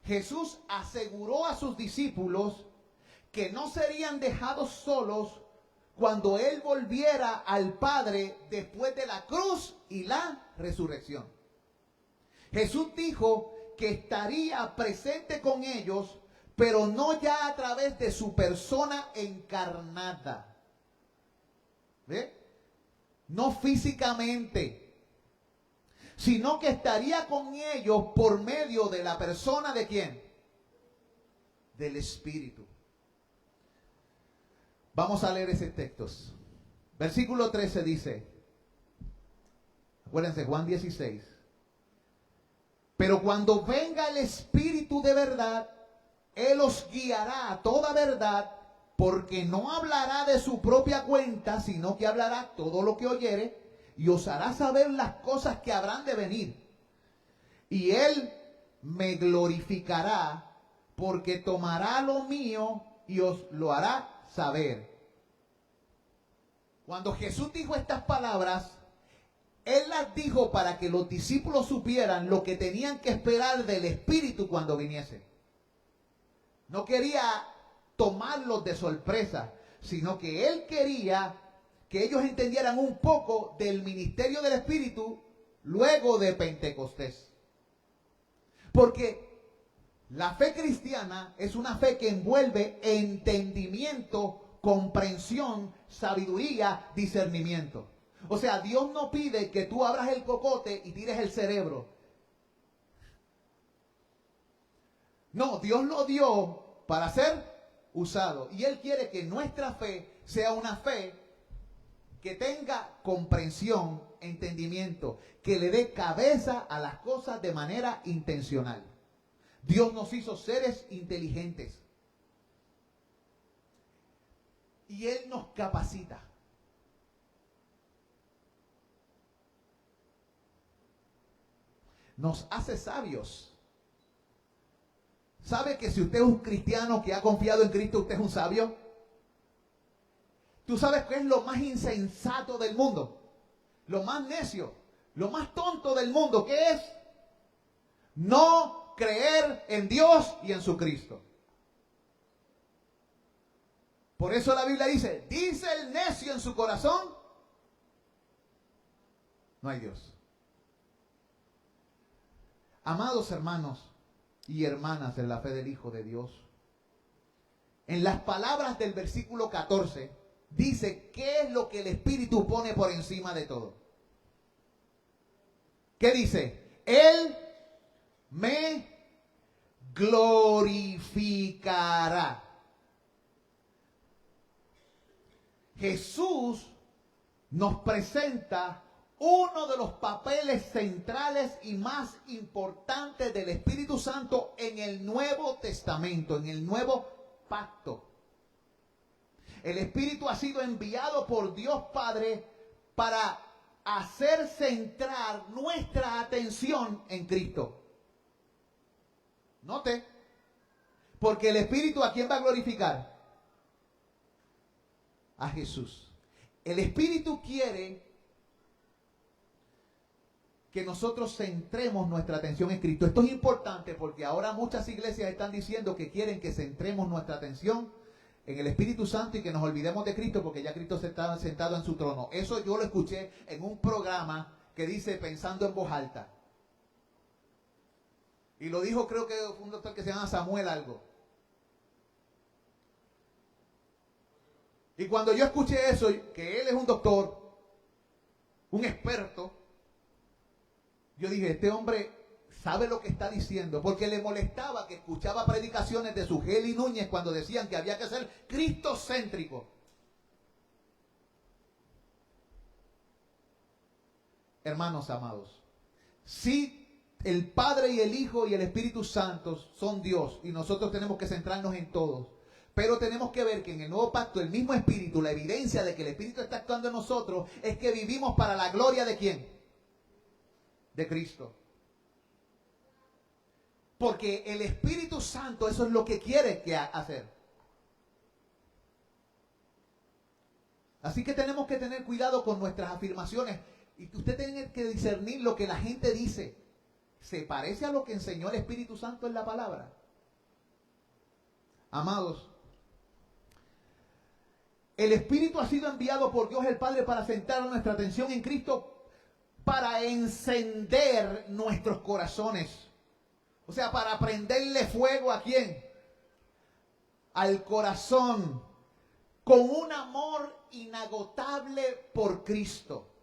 Jesús aseguró a sus discípulos que no serían dejados solos cuando Él volviera al Padre después de la cruz y la resurrección. Jesús dijo que estaría presente con ellos, pero no ya a través de su persona encarnada. ¿Ve? No físicamente, sino que estaría con ellos por medio de la persona de ¿quién? Del Espíritu. Vamos a leer ese texto. Versículo 13 dice, acuérdense, Juan 16. Pero cuando venga el Espíritu de verdad, Él os guiará a toda verdad, porque no hablará de su propia cuenta, sino que hablará todo lo que oyere, y os hará saber las cosas que habrán de venir. Y Él me glorificará, porque tomará lo mío y os lo hará saber. Cuando Jesús dijo estas palabras, Él las dijo para que los discípulos supieran lo que tenían que esperar del Espíritu cuando viniese. No quería tomarlos de sorpresa, sino que Él quería que ellos entendieran un poco del ministerio del Espíritu luego de Pentecostés. Porque la fe cristiana es una fe que envuelve entendimiento, comprensión, sabiduría, discernimiento. O sea, Dios no pide que tú abras el cocote y tires el cerebro. No, Dios lo dio para ser usado. Y Él quiere que nuestra fe sea una fe que tenga comprensión, entendimiento, que le dé cabeza a las cosas de manera intencional. Dios nos hizo seres inteligentes. Y Él nos capacita. Nos hace sabios. ¿Sabe que si usted es un cristiano que ha confiado en Cristo, usted es un sabio? ¿Tú sabes qué es lo más insensato del mundo? Lo más necio, lo más tonto del mundo, ¿qué es? No creer en Dios y en su Cristo. Por eso la Biblia dice el necio en su corazón, no hay Dios. Amados hermanos y hermanas en la fe del Hijo de Dios, en las palabras del versículo 14, dice qué es lo que el Espíritu pone por encima de todo. ¿Qué dice? Él me glorificará. Jesús nos presenta uno de los papeles centrales y más importantes del Espíritu Santo en el Nuevo Testamento, en el Nuevo Pacto. El Espíritu ha sido enviado por Dios Padre para hacer centrar nuestra atención en Cristo. Note, porque el Espíritu ¿a quién va a glorificar? A Jesús. El Espíritu quiere que nosotros centremos nuestra atención en Cristo. Esto es importante porque ahora muchas iglesias están diciendo que quieren que centremos nuestra atención en el Espíritu Santo y que nos olvidemos de Cristo porque ya Cristo se está sentado en su trono. Eso yo lo escuché en un programa que dice Pensando en Voz Alta. Y lo dijo, creo que fue un doctor que se llama Samuel algo. Y cuando yo escuché eso, que él es un doctor, un experto, yo dije, este hombre sabe lo que está diciendo, porque le molestaba que escuchaba predicaciones de Sugel y Núñez cuando decían que había que ser cristocéntrico. Hermanos amados, si el Padre y el Hijo y el Espíritu Santo son Dios y nosotros tenemos que centrarnos en todos, pero tenemos que ver que en el nuevo pacto el mismo Espíritu, la evidencia de que el Espíritu está actuando en nosotros es que vivimos para la gloria de ¿quién? De Cristo. Porque el Espíritu Santo eso es lo que quiere hacer. Así que tenemos que tener cuidado con nuestras afirmaciones. Y usted tiene que discernir lo que la gente dice. ¿Se parece a lo que enseñó el Espíritu Santo en la palabra? Amados, el Espíritu ha sido enviado por Dios el Padre para centrar nuestra atención en Cristo, para encender nuestros corazones. O sea, para prenderle fuego ¿a quién? Al corazón, con un amor inagotable por Cristo.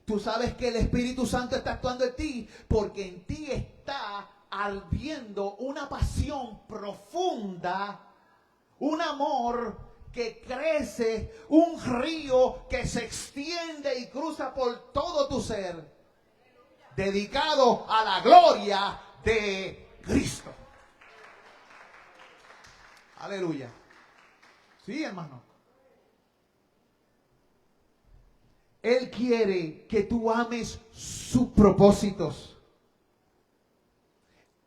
Tú sabes que el Espíritu Santo está actuando en ti porque en ti está ardiendo una pasión profunda, un amor que crece, un río que se extiende y cruza por todo tu ser, dedicado a la gloria de Cristo. Aleluya. Sí, hermano. Él quiere que tú ames sus propósitos.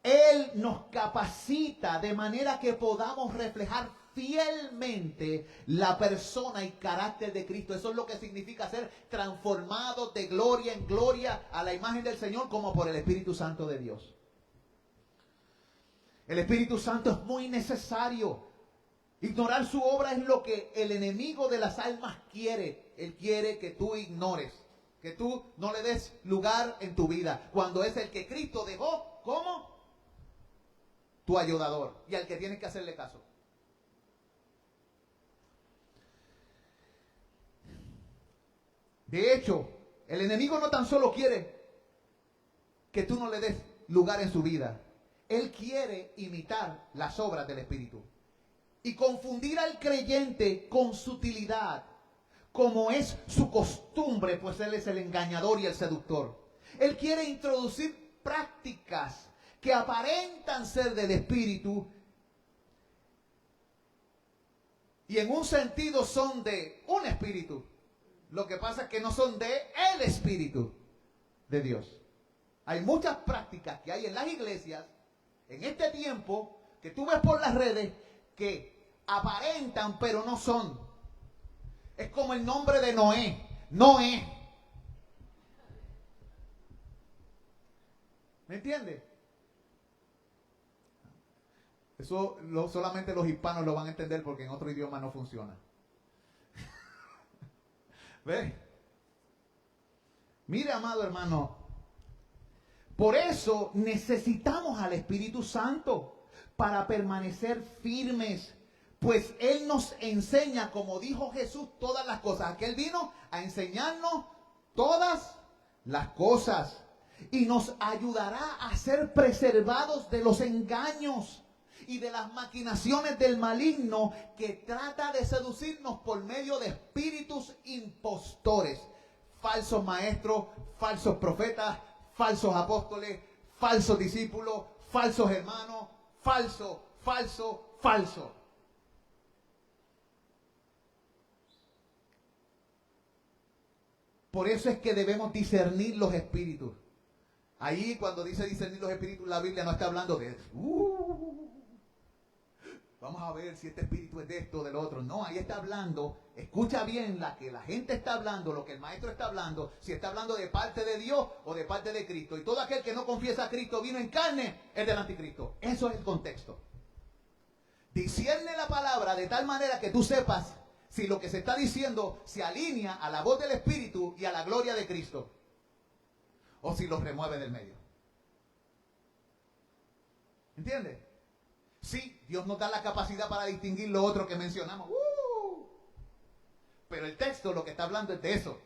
Él nos capacita de manera que podamos reflejar fielmente la persona y carácter de Cristo. Eso es lo que significa ser transformado de gloria en gloria a la imagen del Señor, como por el Espíritu Santo de Dios. El Espíritu Santo es muy necesario. Ignorar su obra es lo que el enemigo de las almas quiere. Él quiere que tú ignores, que tú no le des lugar en tu vida, cuando es el que Cristo dejó como tu ayudador y al que tienes que hacerle caso. De hecho, el enemigo no tan solo quiere que tú no le des lugar en su vida, él quiere imitar las obras del Espíritu y confundir al creyente con sutilidad, como es su costumbre, pues él es el engañador y el seductor. Él quiere introducir prácticas que aparentan ser del Espíritu y en un sentido son de un espíritu. Lo que pasa es que no son de el Espíritu de Dios. Hay muchas prácticas que hay en las iglesias en este tiempo que tú ves por las redes que aparentan pero no son. Es como el nombre de Noé. Noé. ¿Me entiendes? Eso solamente los hispanos lo van a entender porque en otro idioma no funciona. ¿Ves? Mire, amado hermano, por eso necesitamos al Espíritu Santo para permanecer firmes, pues Él nos enseña, como dijo Jesús, todas las cosas. Aquel vino a enseñarnos todas las cosas y nos ayudará a ser preservados de los engaños y de las maquinaciones del maligno que trata de seducirnos por medio de espíritus impostores, falsos maestros, falsos profetas, falsos apóstoles, falsos discípulos, falsos hermanos, falso. Por eso es que debemos discernir los espíritus. Ahí cuando dice discernir los espíritus, la Biblia no está hablando de vamos a ver si este espíritu es de esto o del otro. No, ahí está hablando, escucha bien la que la gente está hablando, lo que el maestro está hablando, si está hablando de parte de Dios o de parte de Cristo. Y todo aquel que no confiesa a Cristo vino en carne es del anticristo. Eso es el contexto. Discierne la palabra de tal manera que tú sepas si lo que se está diciendo se alinea a la voz del Espíritu y a la gloria de Cristo, o si los remueve del medio. ¿Entiendes? Sí, Dios nos da la capacidad para distinguir lo otro que mencionamos. Pero el texto lo que está hablando es de eso.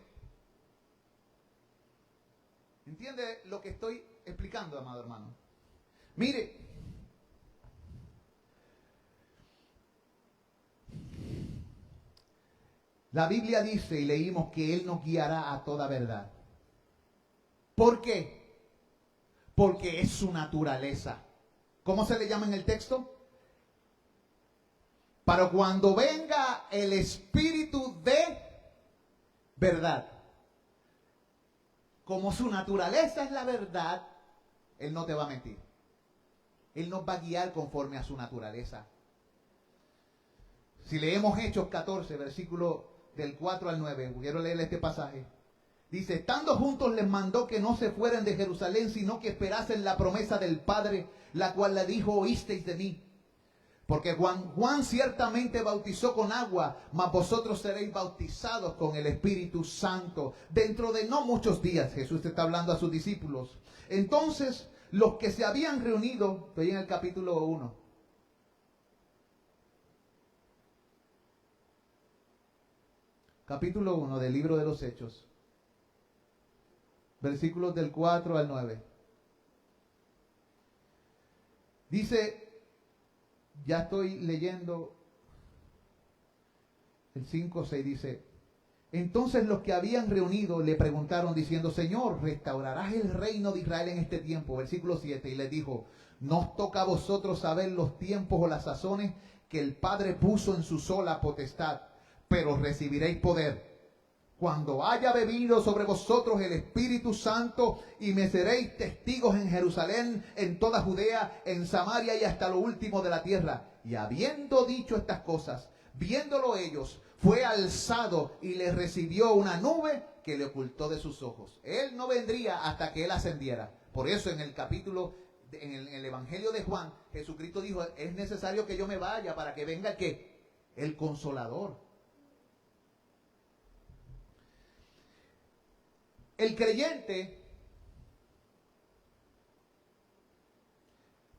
¿Entiende lo que estoy explicando, amado hermano? Mire, la Biblia dice y leímos que Él nos guiará a toda verdad. ¿Por qué? Porque es su naturaleza. ¿Cómo se le llama en el texto? Para cuando venga el Espíritu de verdad. Como su naturaleza es la verdad, Él no te va a mentir. Él nos va a guiar conforme a su naturaleza. Si leemos Hechos 14, versículo del 4 al 9, quiero leer este pasaje. Dice, estando juntos les mandó que no se fueran de Jerusalén, sino que esperasen la promesa del Padre, la cual le dijo, oísteis de mí. Porque Juan ciertamente bautizó con agua, mas vosotros seréis bautizados con el Espíritu Santo dentro de no muchos días. Jesús está hablando a sus discípulos. Entonces, los que se habían reunido, estoy en el capítulo 1. Capítulo 1 del libro de los Hechos. Versículos del 4 al 9. Dice, ya estoy leyendo el 5, 6, dice, entonces los que habían reunido le preguntaron diciendo, Señor, ¿restaurarás el reino de Israel en este tiempo? Versículo 7, y les dijo, ¿no os toca a vosotros saber los tiempos o las sazones que el Padre puso en su sola potestad? Pero recibiréis poder cuando haya bebido sobre vosotros el Espíritu Santo, y me seréis testigos en Jerusalén, en toda Judea, en Samaria y hasta lo último de la tierra. Y habiendo dicho estas cosas, viéndolo ellos, fue alzado y le recibió una nube que le ocultó de sus ojos. Él no vendría hasta que él ascendiera. Por eso en el capítulo, en el Evangelio de Juan, Jesucristo dijo, es necesario que yo me vaya para que venga el ¿qué? El Consolador. El creyente,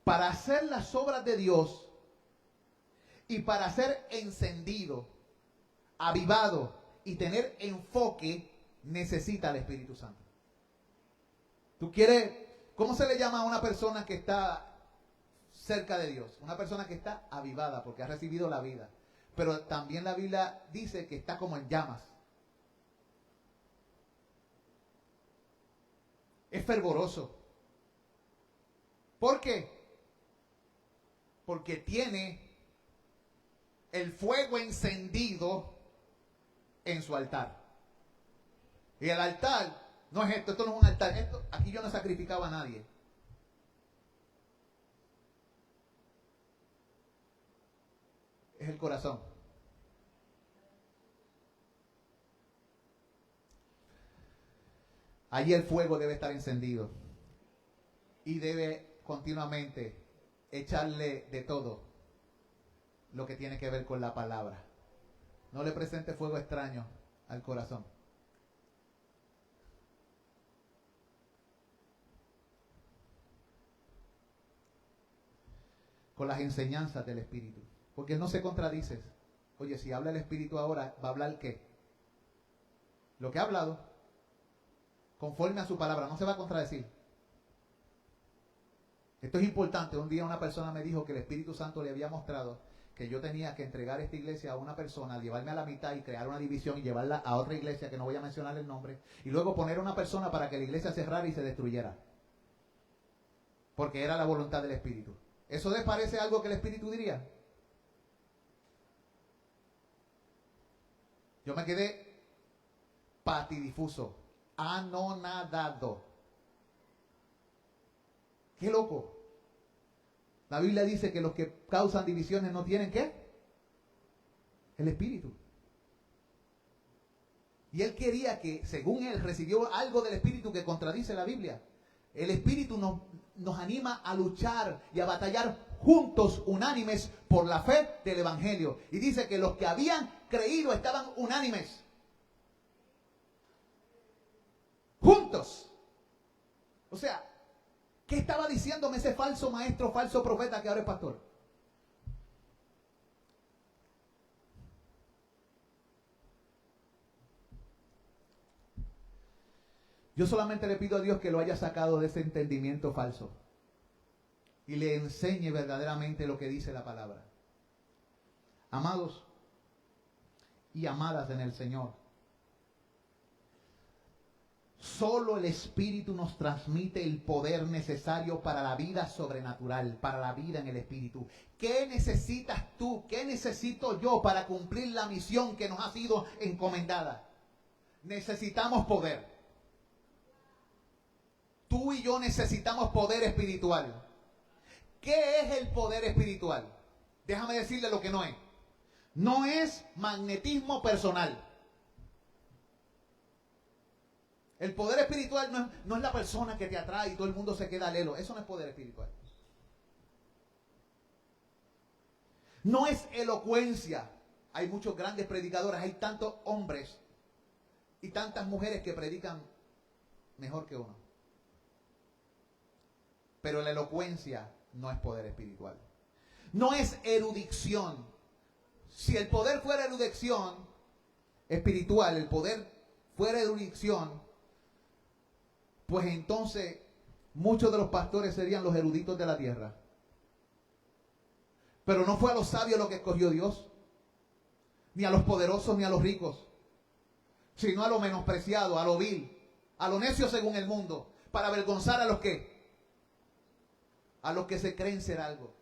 para hacer las obras de Dios y para ser encendido, avivado y tener enfoque, necesita el Espíritu Santo. ¿Tú quieres? ¿Cómo se le llama a una persona que está cerca de Dios? Una persona que está avivada porque ha recibido la vida. Pero también la Biblia dice que está como en llamas. Es fervoroso. ¿Por qué? Porque tiene el fuego encendido en su altar. Y el altar no es esto no es un altar. Aquí yo no sacrificaba a nadie. Es el corazón. Allí el fuego debe estar encendido. Y debe continuamente echarle de todo lo que tiene que ver con la palabra. No le presente fuego extraño al corazón. Con las enseñanzas del Espíritu. Porque no se contradice. Oye, si habla el Espíritu ahora, ¿va a hablar qué? Lo que ha hablado, conforme a su palabra, no se va a contradecir. Esto es importante. Un día una persona me dijo que el Espíritu Santo le había mostrado que yo tenía que entregar esta iglesia a una persona, llevarme a la mitad y crear una división y llevarla a otra iglesia, que no voy a mencionar el nombre, y luego poner a una persona para que la iglesia cerrara y se destruyera. Porque era la voluntad del Espíritu. ¿Eso les parece algo que el Espíritu diría? Yo me quedé patidifuso, anonadado. ¡Qué loco! La Biblia dice que los que causan divisiones no tienen ¿qué? El Espíritu. Y él quería que, según él, recibió algo del Espíritu que contradice la Biblia. El Espíritu nos anima a luchar y a batallar juntos, unánimes, por la fe del Evangelio. Y dice que los que habían creído estaban unánimes. Juntos. O sea, ¿qué estaba diciéndome ese falso maestro, falso profeta que ahora es pastor? Yo solamente le pido a Dios que lo haya sacado de ese entendimiento falso y le enseñe verdaderamente lo que dice la palabra. Amados y amadas en el Señor, solo el Espíritu nos transmite el poder necesario para la vida sobrenatural, para la vida en el Espíritu. ¿Qué necesitas tú? ¿Qué necesito yo para cumplir la misión que nos ha sido encomendada? Necesitamos poder. Tú y yo necesitamos poder espiritual. ¿Qué es el poder espiritual? Déjame decirle lo que no es. No es magnetismo personal. El poder espiritual no es la persona que te atrae y todo el mundo se queda lelo. Eso no es poder espiritual. No es elocuencia. Hay muchos grandes predicadores, hay tantos hombres y tantas mujeres que predican mejor que uno. Pero la elocuencia no es poder espiritual. No es erudición. Si el poder fuera erudición espiritual, el poder fuera erudición, pues entonces muchos de los pastores serían los eruditos de la tierra. Pero no fue a los sabios lo que escogió Dios, ni a los poderosos ni a los ricos, sino a lo menospreciado, a lo vil, a lo necio según el mundo, para avergonzar a los que se creen ser algo.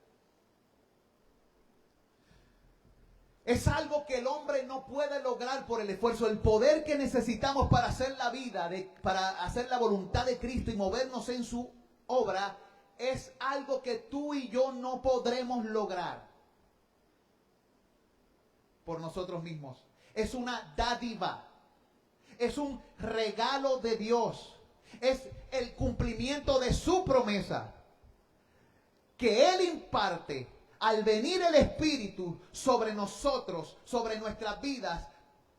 Es algo que el hombre no puede lograr por el esfuerzo. El poder que necesitamos para hacer la vida, para hacer la voluntad de Cristo y movernos en su obra, es algo que tú y yo no podremos lograr por nosotros mismos. Es una dádiva. Es un regalo de Dios. Es el cumplimiento de su promesa que Él imparte al venir el Espíritu sobre nosotros, sobre nuestras vidas,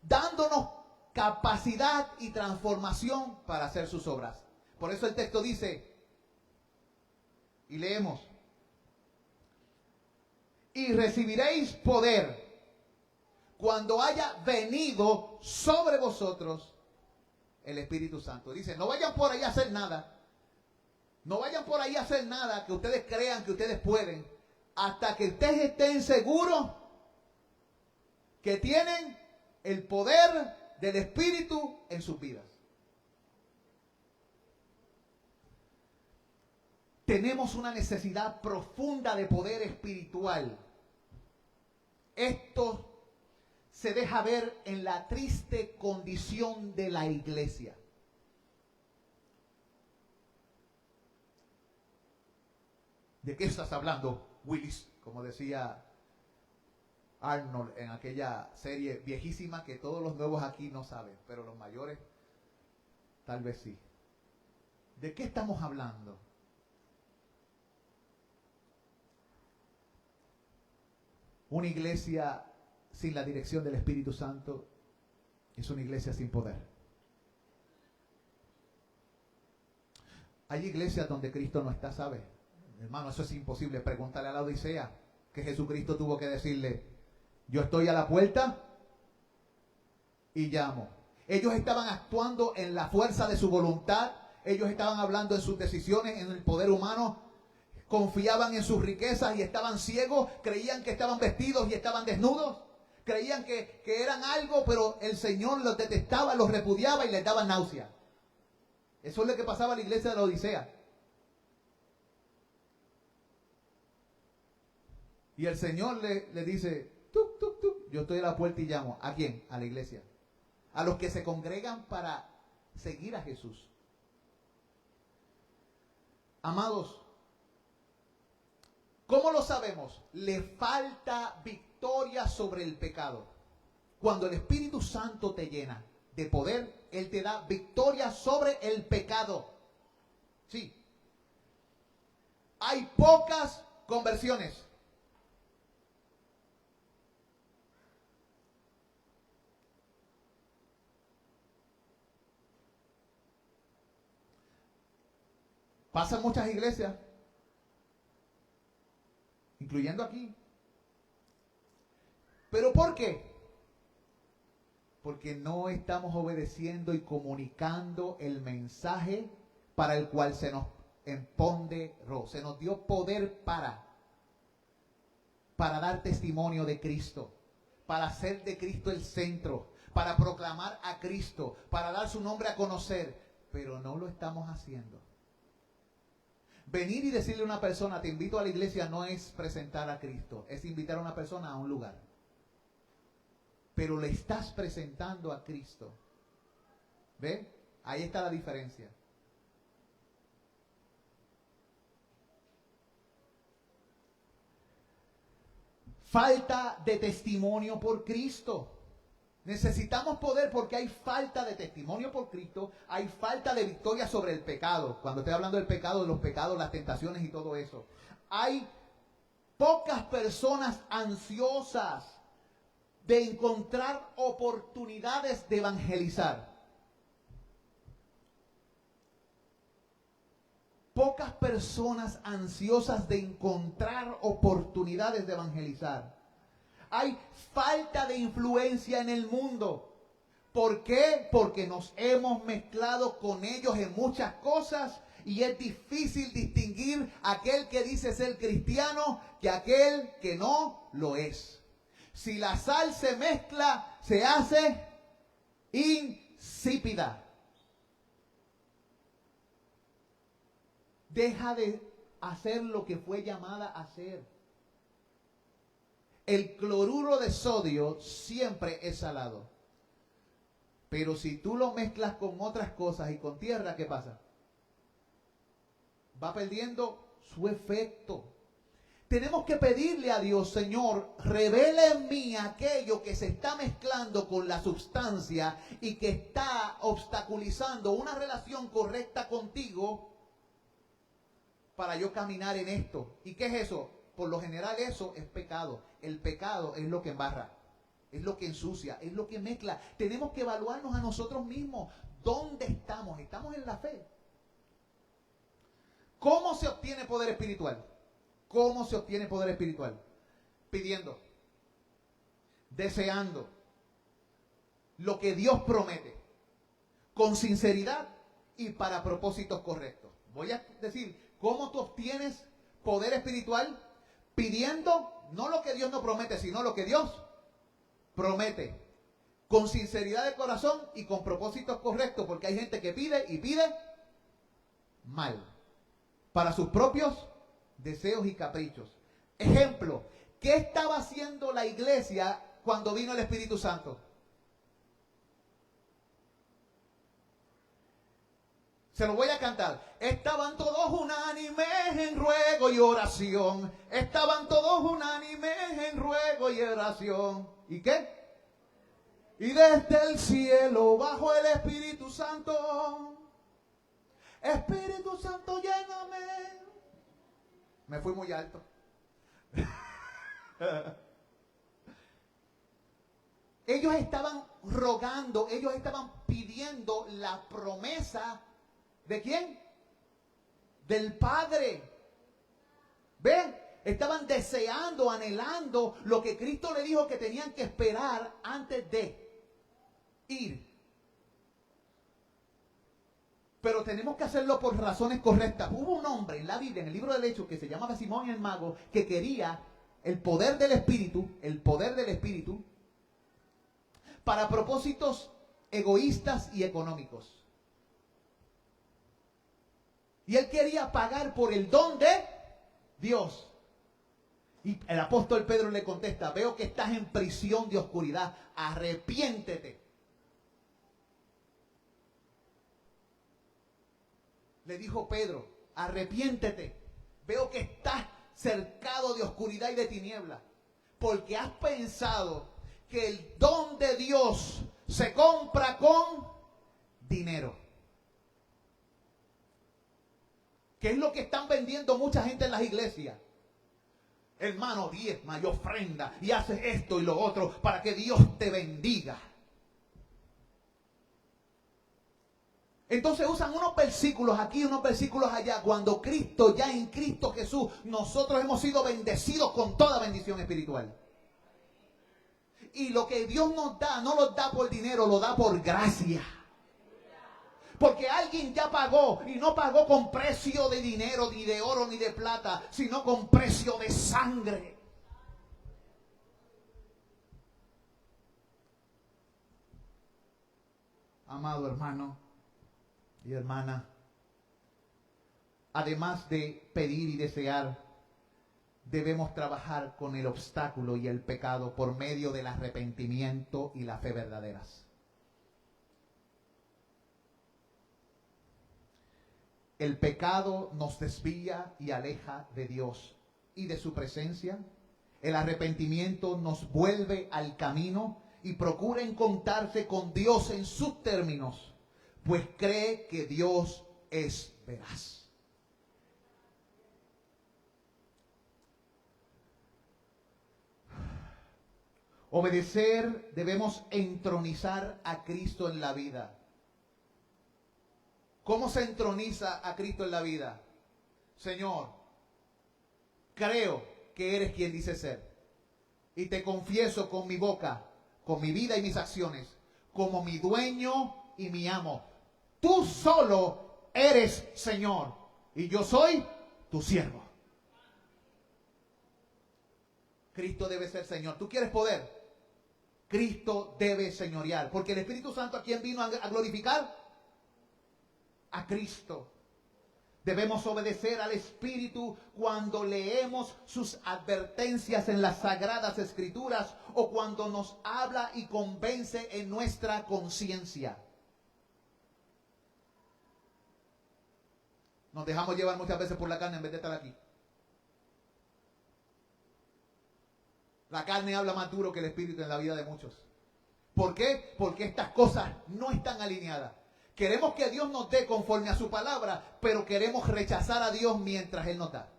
dándonos capacidad y transformación para hacer sus obras. Por eso el texto dice, y leemos, y recibiréis poder cuando haya venido sobre vosotros el Espíritu Santo. Dice, no vayan por ahí a hacer nada. No vayan por ahí a hacer nada que ustedes crean que ustedes pueden, hasta que ustedes estén seguros que tienen el poder del Espíritu en sus vidas. Tenemos una necesidad profunda de poder espiritual. Esto se deja ver en la triste condición de la iglesia. ¿De qué estás hablando, Willis? Como decía Arnold en aquella serie viejísima que todos los nuevos aquí no saben, pero los mayores tal vez sí. ¿De qué estamos hablando? Una iglesia sin la dirección del Espíritu Santo es una iglesia sin poder. Hay iglesias donde Cristo no está, ¿sabe? Hermano, eso es imposible. Pregúntale a la Odisea, que Jesucristo tuvo que decirle, yo estoy a la puerta y llamo. Ellos estaban actuando en la fuerza de su voluntad. Ellos estaban hablando en sus decisiones, en el poder humano. Confiaban en sus riquezas y estaban ciegos. Creían que estaban vestidos y estaban desnudos. Creían que eran algo, pero el Señor los detestaba, los repudiaba y les daba náusea. Eso es lo que pasaba a la iglesia de la Odisea. Y el Señor le dice, tuc, tuc, tuc, yo estoy a la puerta y llamo. ¿A quién? A la iglesia. A los que se congregan para seguir a Jesús. Amados, ¿cómo lo sabemos? Le falta victoria sobre el pecado. Cuando el Espíritu Santo te llena de poder, Él te da victoria sobre el pecado. Sí. Hay pocas conversiones. Pasan muchas iglesias, incluyendo aquí. ¿Pero por qué? Porque no estamos obedeciendo y comunicando el mensaje para el cual se nos empoderó. Se nos dio poder para dar testimonio de Cristo, para hacer de Cristo el centro, para proclamar a Cristo, para dar su nombre a conocer. Pero no lo estamos haciendo. Venir y decirle a una persona, te invito a la iglesia, no es presentar a Cristo, es invitar a una persona a un lugar. Pero le estás presentando a Cristo. ¿Ve? Ahí está la diferencia. Falta de testimonio por Cristo. Necesitamos poder porque hay falta de testimonio por Cristo, hay falta de victoria sobre el pecado. Cuando estoy hablando del pecado, de los pecados, las tentaciones y todo eso. Hay pocas personas ansiosas de encontrar oportunidades de evangelizar. Pocas personas ansiosas de encontrar oportunidades de evangelizar. Hay falta de influencia en el mundo. ¿Por qué? Porque nos hemos mezclado con ellos en muchas cosas y es difícil distinguir aquel que dice ser cristiano que aquel que no lo es. Si la sal se mezcla, se hace insípida. Deja de hacer lo que fue llamada a hacer. El cloruro de sodio siempre es salado. Pero si tú lo mezclas con otras cosas y con tierra, ¿qué pasa? Va perdiendo su efecto. Tenemos que pedirle a Dios, Señor, revela en mí aquello que se está mezclando con la sustancia y que está obstaculizando una relación correcta contigo para yo caminar en esto. ¿Y qué es eso? Por lo general eso es pecado. El pecado es lo que embarra, es lo que ensucia, es lo que mezcla. Tenemos que evaluarnos a nosotros mismos. ¿Dónde estamos? ¿Estamos en la fe? ¿Cómo se obtiene poder espiritual? ¿Cómo se obtiene poder espiritual? Pidiendo, deseando lo que Dios promete, con sinceridad y para propósitos correctos. Voy a decir, ¿cómo tú obtienes poder espiritual? Pidiendo no lo que Dios no promete, sino lo que Dios promete. Con sinceridad de corazón y con propósitos correctos, porque hay gente que pide y pide mal, para sus propios deseos y caprichos. Ejemplo, ¿qué estaba haciendo la iglesia cuando vino el Espíritu Santo? Se lo voy a cantar. Estaban todos unánimes en ruego y oración. Estaban todos unánimes en ruego y oración. ¿Y qué? Y desde el cielo bajó el Espíritu Santo. Espíritu Santo, lléname. Me fui muy alto. Ellos estaban rogando, ellos estaban pidiendo la promesa. ¿De quién? Del Padre. ¿Ven? Estaban deseando, anhelando lo que Cristo le dijo que tenían que esperar antes de ir. Pero tenemos que hacerlo por razones correctas. Hubo un hombre en la Biblia, en el libro del Hechos, que se llamaba Simón el Mago, que quería el poder del Espíritu, para propósitos egoístas y económicos. Y él quería pagar por el don de Dios. Y el apóstol Pedro le contesta, veo que estás en prisión de oscuridad, arrepiéntete. Le dijo Pedro, arrepiéntete, veo que estás cercado de oscuridad y de tiniebla, porque has pensado que el don de Dios se compra con dinero. ¿Qué es lo que están vendiendo mucha gente en las iglesias? Hermano, diezma y ofrenda y haces esto y lo otro para que Dios te bendiga. Entonces usan unos versículos aquí, unos versículos allá, cuando Cristo, ya en Cristo Jesús, nosotros hemos sido bendecidos con toda bendición espiritual. Y lo que Dios nos da, no lo da por dinero, lo da por gracia. Porque alguien ya pagó, y no pagó con precio de dinero, ni de oro, ni de plata, sino con precio de sangre. Amado hermano y hermana, además de pedir y desear, debemos trabajar con el obstáculo y el pecado por medio del arrepentimiento y la fe verdaderas. El pecado nos desvía y aleja de Dios y de su presencia. El arrepentimiento nos vuelve al camino y procura encontrarse con Dios en sus términos, pues cree que Dios es veraz. Obedecer, debemos entronizar a Cristo en la vida. ¿Cómo se entroniza a Cristo en la vida? Señor, creo que eres quien dice ser. Y te confieso con mi boca, con mi vida y mis acciones, como mi dueño y mi amo. Tú solo eres Señor y yo soy tu siervo. Cristo debe ser Señor. ¿Tú quieres poder? Cristo debe señorear. Porque el Espíritu Santo, ¿a quién vino a glorificar? A Cristo. Debemos obedecer al Espíritu cuando leemos sus advertencias en las Sagradas Escrituras o cuando nos habla y convence en nuestra conciencia. Nos dejamos llevar muchas veces por la carne en vez de estar aquí. La carne habla más duro que el Espíritu en la vida de muchos. ¿Por qué? Porque estas cosas no están alineadas. Queremos que Dios nos dé conforme a su palabra, pero queremos rechazar a Dios mientras Él nos da.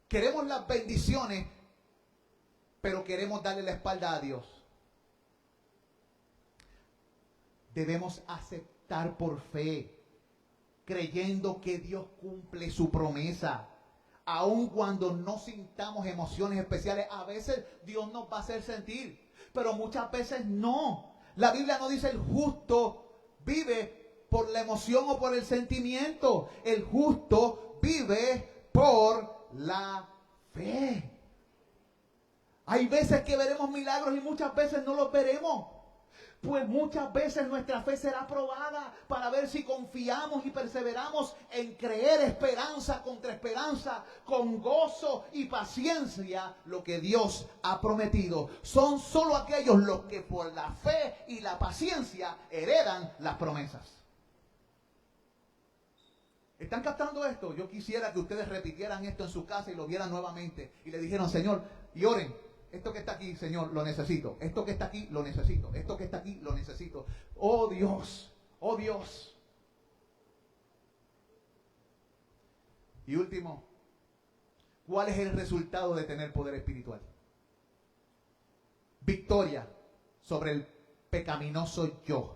Queremos las bendiciones, pero queremos darle la espalda a Dios. Debemos aceptar por fe, creyendo que Dios cumple su promesa. Aun cuando no sintamos emociones especiales, a veces Dios nos va a hacer sentir, pero muchas veces no. La Biblia no dice el justo vive por la emoción o por el sentimiento. El justo vive por la fe. Hay veces que veremos milagros y muchas veces no los veremos. Pues muchas veces nuestra fe será probada para ver si confiamos y perseveramos en creer esperanza contra esperanza, con gozo y paciencia lo que Dios ha prometido. Son solo aquellos los que por la fe y la paciencia heredan las promesas. ¿Están captando esto? Yo quisiera que ustedes repitieran esto en su casa y lo vieran nuevamente y le dijeron, Señor, y oren. Esto que está aquí, Señor, lo necesito. Esto que está aquí, lo necesito. Esto que está aquí, lo necesito. Oh Dios, oh Dios. Y último, ¿cuál es el resultado de tener poder espiritual? Victoria sobre el pecaminoso yo.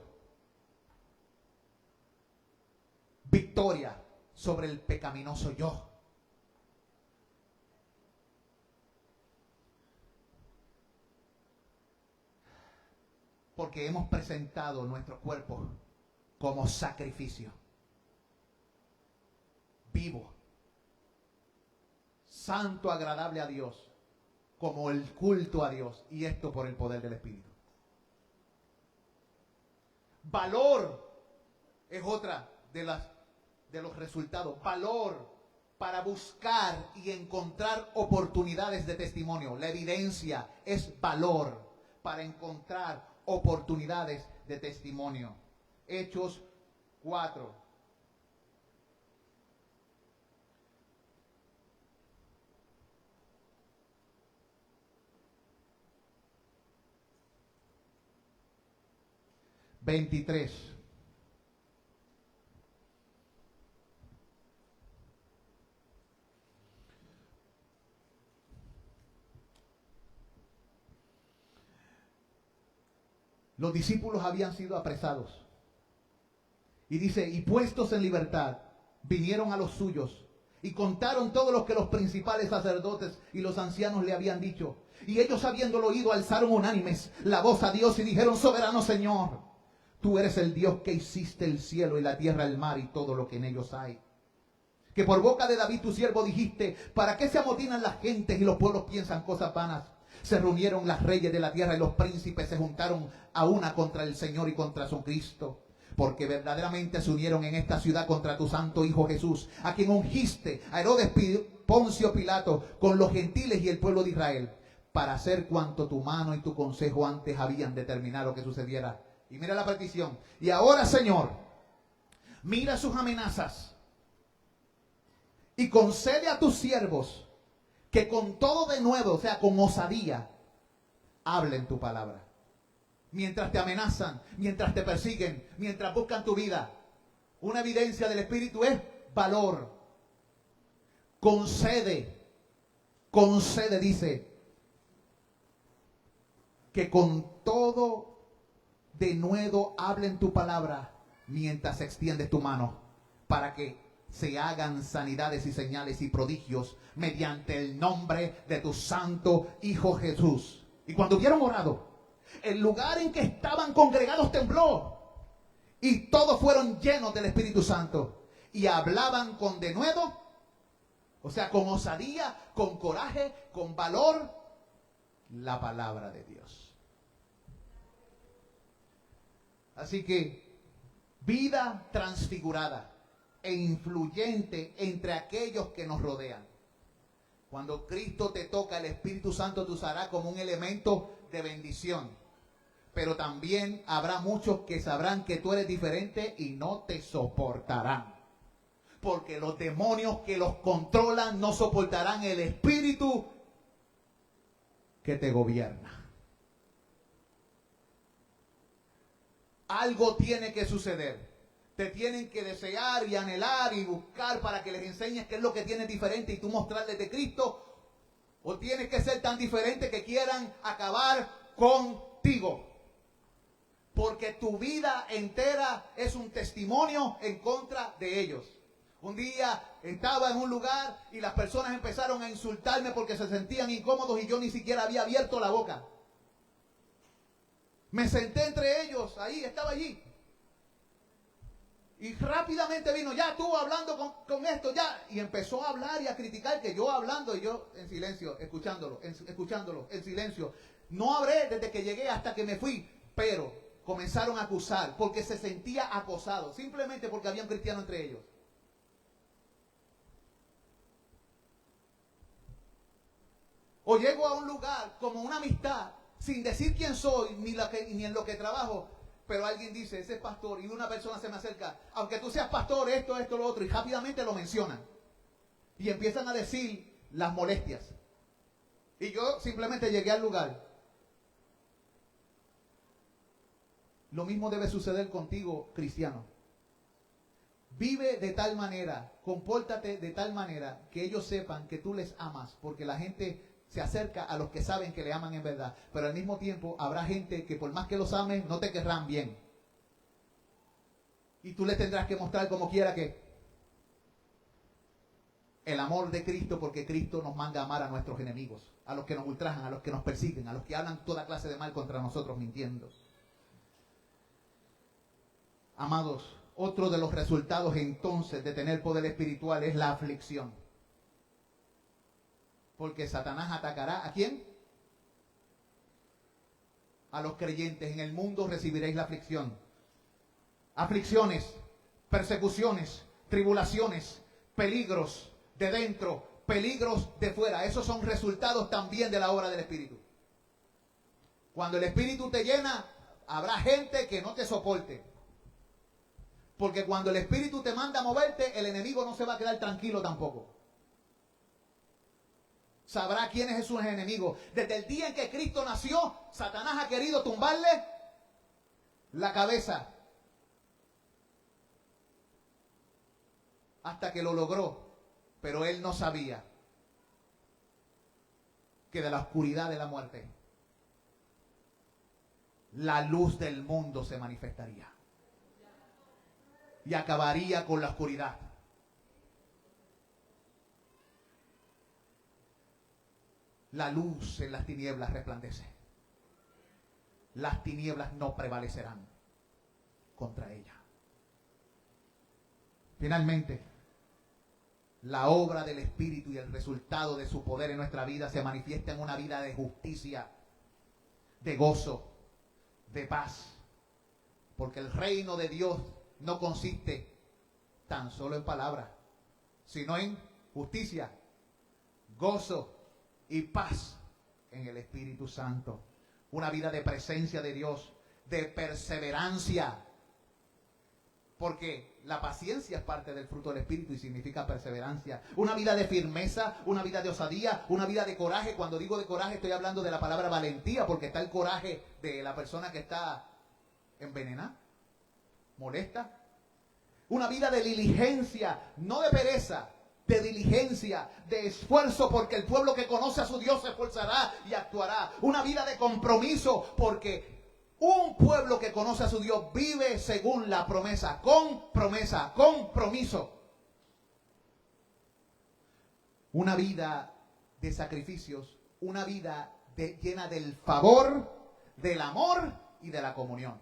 Victoria sobre el pecaminoso yo. Porque hemos presentado nuestro cuerpo como sacrificio vivo, santo, agradable a Dios, como el culto a Dios, y esto por el poder del Espíritu. Valor es otra de los resultados. Valor para buscar y encontrar oportunidades de testimonio. La evidencia es valor para encontrar oportunidades de testimonio. Hechos 4. (23) Los discípulos habían sido apresados. Y dice, y puestos en libertad, vinieron a los suyos y contaron todo lo que los principales sacerdotes y los ancianos le habían dicho. Y ellos, habiéndolo oído, alzaron unánimes la voz a Dios y dijeron, soberano Señor, tú eres el Dios que hiciste el cielo y la tierra, el mar y todo lo que en ellos hay. Que por boca de David tu siervo dijiste, ¿para qué se amotinan las gentes y los pueblos piensan cosas vanas? Se reunieron las reyes de la tierra y los príncipes se juntaron a una contra el Señor y contra su Cristo. Porque verdaderamente se unieron en esta ciudad contra tu santo Hijo Jesús, a quien ungiste, a Herodes, Poncio Pilato, con los gentiles y el pueblo de Israel, para hacer cuanto tu mano y tu consejo antes habían determinado que sucediera. Y mira la petición. Y ahora, Señor, mira sus amenazas y concede a tus siervos que con todo de nuevo, o sea, con osadía, hablen tu palabra. Mientras te amenazan, mientras te persiguen, mientras buscan tu vida. Una evidencia del Espíritu es valor. Concede, dice, que con todo de nuevo hablen tu palabra mientras extiendes tu mano para que se hagan sanidades y señales y prodigios mediante el nombre de tu santo Hijo Jesús. Y cuando hubieron orado, el lugar en que estaban congregados tembló y todos fueron llenos del Espíritu Santo y hablaban con denuedo, o sea, con osadía, con coraje, con valor, la palabra de Dios. Así que vida transfigurada, e influyente entre aquellos que nos rodean. Cuando Cristo te toca, el Espíritu Santo te usará como un elemento de bendición. Pero también habrá muchos que sabrán que tú eres diferente y no te soportarán. Porque los demonios que los controlan no soportarán el espíritu que te gobierna. Algo tiene que suceder. Te tienen que desear y anhelar y buscar para que les enseñes qué es lo que tienes diferente y tú mostrarles de Cristo. O tienes que ser tan diferente que quieran acabar contigo. Porque tu vida entera es un testimonio en contra de ellos. Un día estaba en un lugar y las personas empezaron a insultarme porque se sentían incómodos y yo ni siquiera había abierto la boca. Me senté entre ellos, ahí, estaba allí. Y rápidamente vino, ya tú hablando con esto, ya. Y empezó a hablar y a criticar, que yo hablando y yo en silencio, escuchándolo, en silencio. No hablé desde que llegué hasta que me fui, pero comenzaron a acusar porque se sentía acosado, simplemente porque había un cristiano entre ellos. O llego a un lugar como una amistad, sin decir quién soy, ni en lo que trabajo, pero alguien dice, ese es pastor, y una persona se me acerca, aunque tú seas pastor, esto, lo otro, y rápidamente lo mencionan. Y empiezan a decir las molestias. Y yo simplemente llegué al lugar. Lo mismo debe suceder contigo, cristiano. Vive de tal manera, compórtate de tal manera que ellos sepan que tú les amas, porque la gente se acerca a los que saben que le aman en verdad. Pero al mismo tiempo habrá gente que por más que los ames, no te querrán bien. Y tú les tendrás que mostrar como quiera que el amor de Cristo, porque Cristo nos manda a amar a nuestros enemigos, a los que nos ultrajan, a los que nos persiguen, a los que hablan toda clase de mal contra nosotros mintiendo. Amados, otro de los resultados entonces de tener poder espiritual es la aflicción. Porque Satanás atacará ¿a quién? A los creyentes. En el mundo recibiréis la aflicción. Aflicciones, persecuciones, tribulaciones, peligros de dentro, peligros de fuera. Esos son resultados también de la obra del Espíritu. Cuando el Espíritu te llena, habrá gente que no te soporte. Porque cuando el Espíritu te manda a moverte, el enemigo no se va a quedar tranquilo tampoco. Sabrá quién es sus enemigos. Desde el día en que Cristo nació, Satanás ha querido tumbarle la cabeza. Hasta que lo logró. Pero él no sabía que de la oscuridad de la muerte, la luz del mundo se manifestaría. Y acabaría con la oscuridad. La luz en las tinieblas resplandece. Las tinieblas no prevalecerán contra ella. Finalmente, la obra del Espíritu y el resultado de su poder en nuestra vida se manifiesta en una vida de justicia, de gozo, de paz. Porque el reino de Dios no consiste tan solo en palabras, sino en justicia, gozo y paz en el Espíritu Santo. Una vida de presencia de Dios, de perseverancia. Porque la paciencia es parte del fruto del Espíritu y significa perseverancia. Una vida de firmeza, una vida de osadía, una vida de coraje. Cuando digo de coraje estoy hablando de la palabra valentía, porque está el coraje de la persona que está envenenada, molesta. Una vida de diligencia, no de pereza, de diligencia, de esfuerzo, porque el pueblo que conoce a su Dios se esforzará y actuará. Una vida de compromiso, porque un pueblo que conoce a su Dios vive según la promesa, compromiso. Una vida de sacrificios, una vida llena del favor, del amor y de la comunión.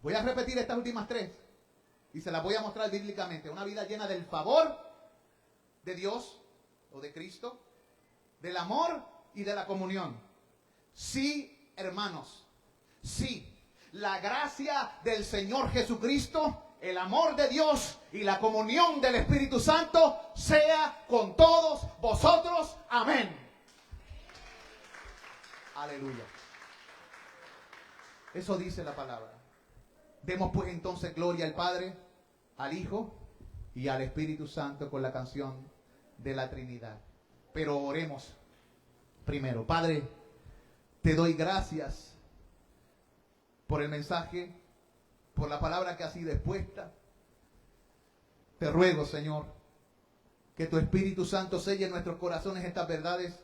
Voy a repetir estas últimas tres y se las voy a mostrar bíblicamente. Una vida llena del favor de Dios o de Cristo, del amor y de la comunión. Sí, hermanos, sí, la gracia del Señor Jesucristo, el amor de Dios y la comunión del Espíritu Santo sea con todos vosotros. Amén. Aleluya. Eso dice la palabra. Demos pues entonces gloria al Padre, al Hijo y al Espíritu Santo con la canción de la Trinidad. Pero oremos primero. Padre, te doy gracias por el mensaje, por la palabra que ha sido expuesta. Te ruego, Señor, que tu Espíritu Santo selle en nuestros corazones estas verdades,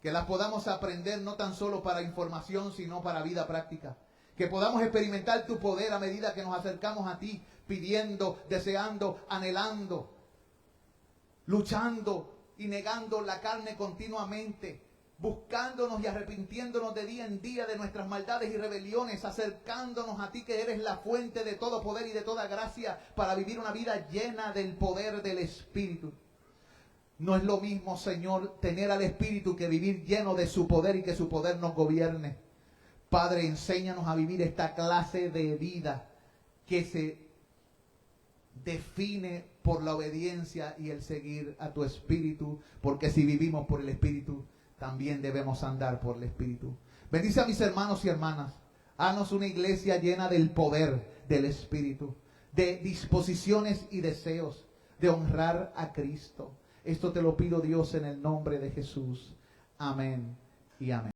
que las podamos aprender no tan solo para información, sino para vida práctica. Que podamos experimentar tu poder a medida que nos acercamos a ti, pidiendo, deseando, anhelando, luchando y negando la carne continuamente, buscándonos y arrepintiéndonos de día en día de nuestras maldades y rebeliones, acercándonos a ti que eres la fuente de todo poder y de toda gracia para vivir una vida llena del poder del Espíritu. No es lo mismo, Señor, tener al Espíritu que vivir lleno de su poder y que su poder nos gobierne. Padre, enséñanos a vivir esta clase de vida que se define por la obediencia y el seguir a tu Espíritu, porque si vivimos por el Espíritu, también debemos andar por el Espíritu. Bendice a mis hermanos y hermanas. Haznos una iglesia llena del poder del Espíritu, de disposiciones y deseos de honrar a Cristo. Esto te lo pido, Dios, en el nombre de Jesús. Amén y amén.